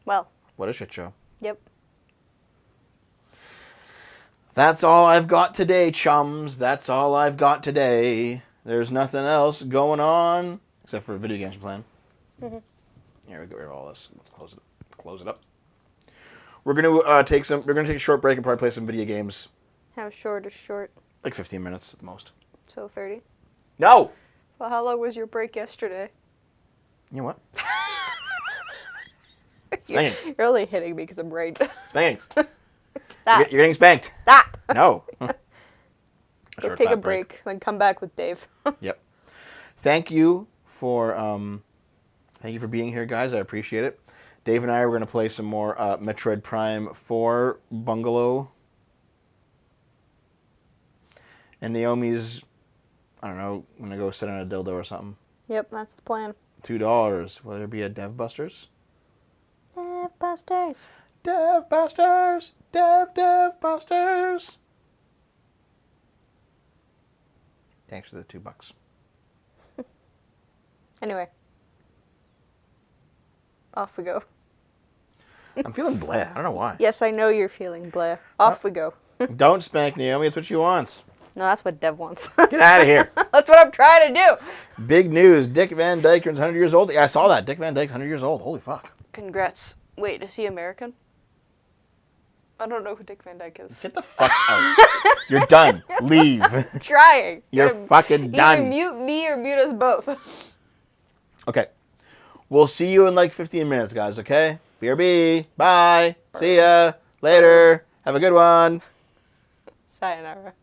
Well. What a shit show. Yep. That's all I've got today, chums. That's all I've got today. There's nothing else going on except for video games we're playing. Mm-hmm. Here, we get rid of all this. Let's close it up. We're gonna take a short break and probably play some video games. How short is short? Like 15 minutes at the most. So 30. No. Well, how long was your break yesterday? You know what? You're Thanks. really hitting me because I'm right. Thanks. Stop. You're getting spanked. Stop. No. Go take a break, then come back with Dave. Yep. Thank you for being here, guys. I appreciate it. Dave and I are going to play some more Metroid Prime 4 Bungalow. And Naomi's, I don't know, going to go sit on a dildo or something. Yep, that's the plan. $2. Will there be a Dev Busters? Dev Busters. Dev Busters. Dev Busters. Thanks for the $2. Anyway. Off we go. I'm feeling bleh. I don't know why. Yes, I know you're feeling bleh. Off we go. Don't spank Naomi. It's what she wants. No, that's what Dev wants. Get out of here. That's what I'm trying to do. Big news. Dick Van Dyke turns 100 years old. Yeah, I saw that. Dick Van Dyke's 100 years old. Holy fuck. Congrats. Wait, is he American? I don't know who Dick Van Dyke is. Get the fuck out. You're done. Leave. Trying. You're fucking done. Either mute me or mute us both. Okay. We'll see you in like 15 minutes, guys, okay? BRB. Bye. See ya. Later. Have a good one. Sayonara.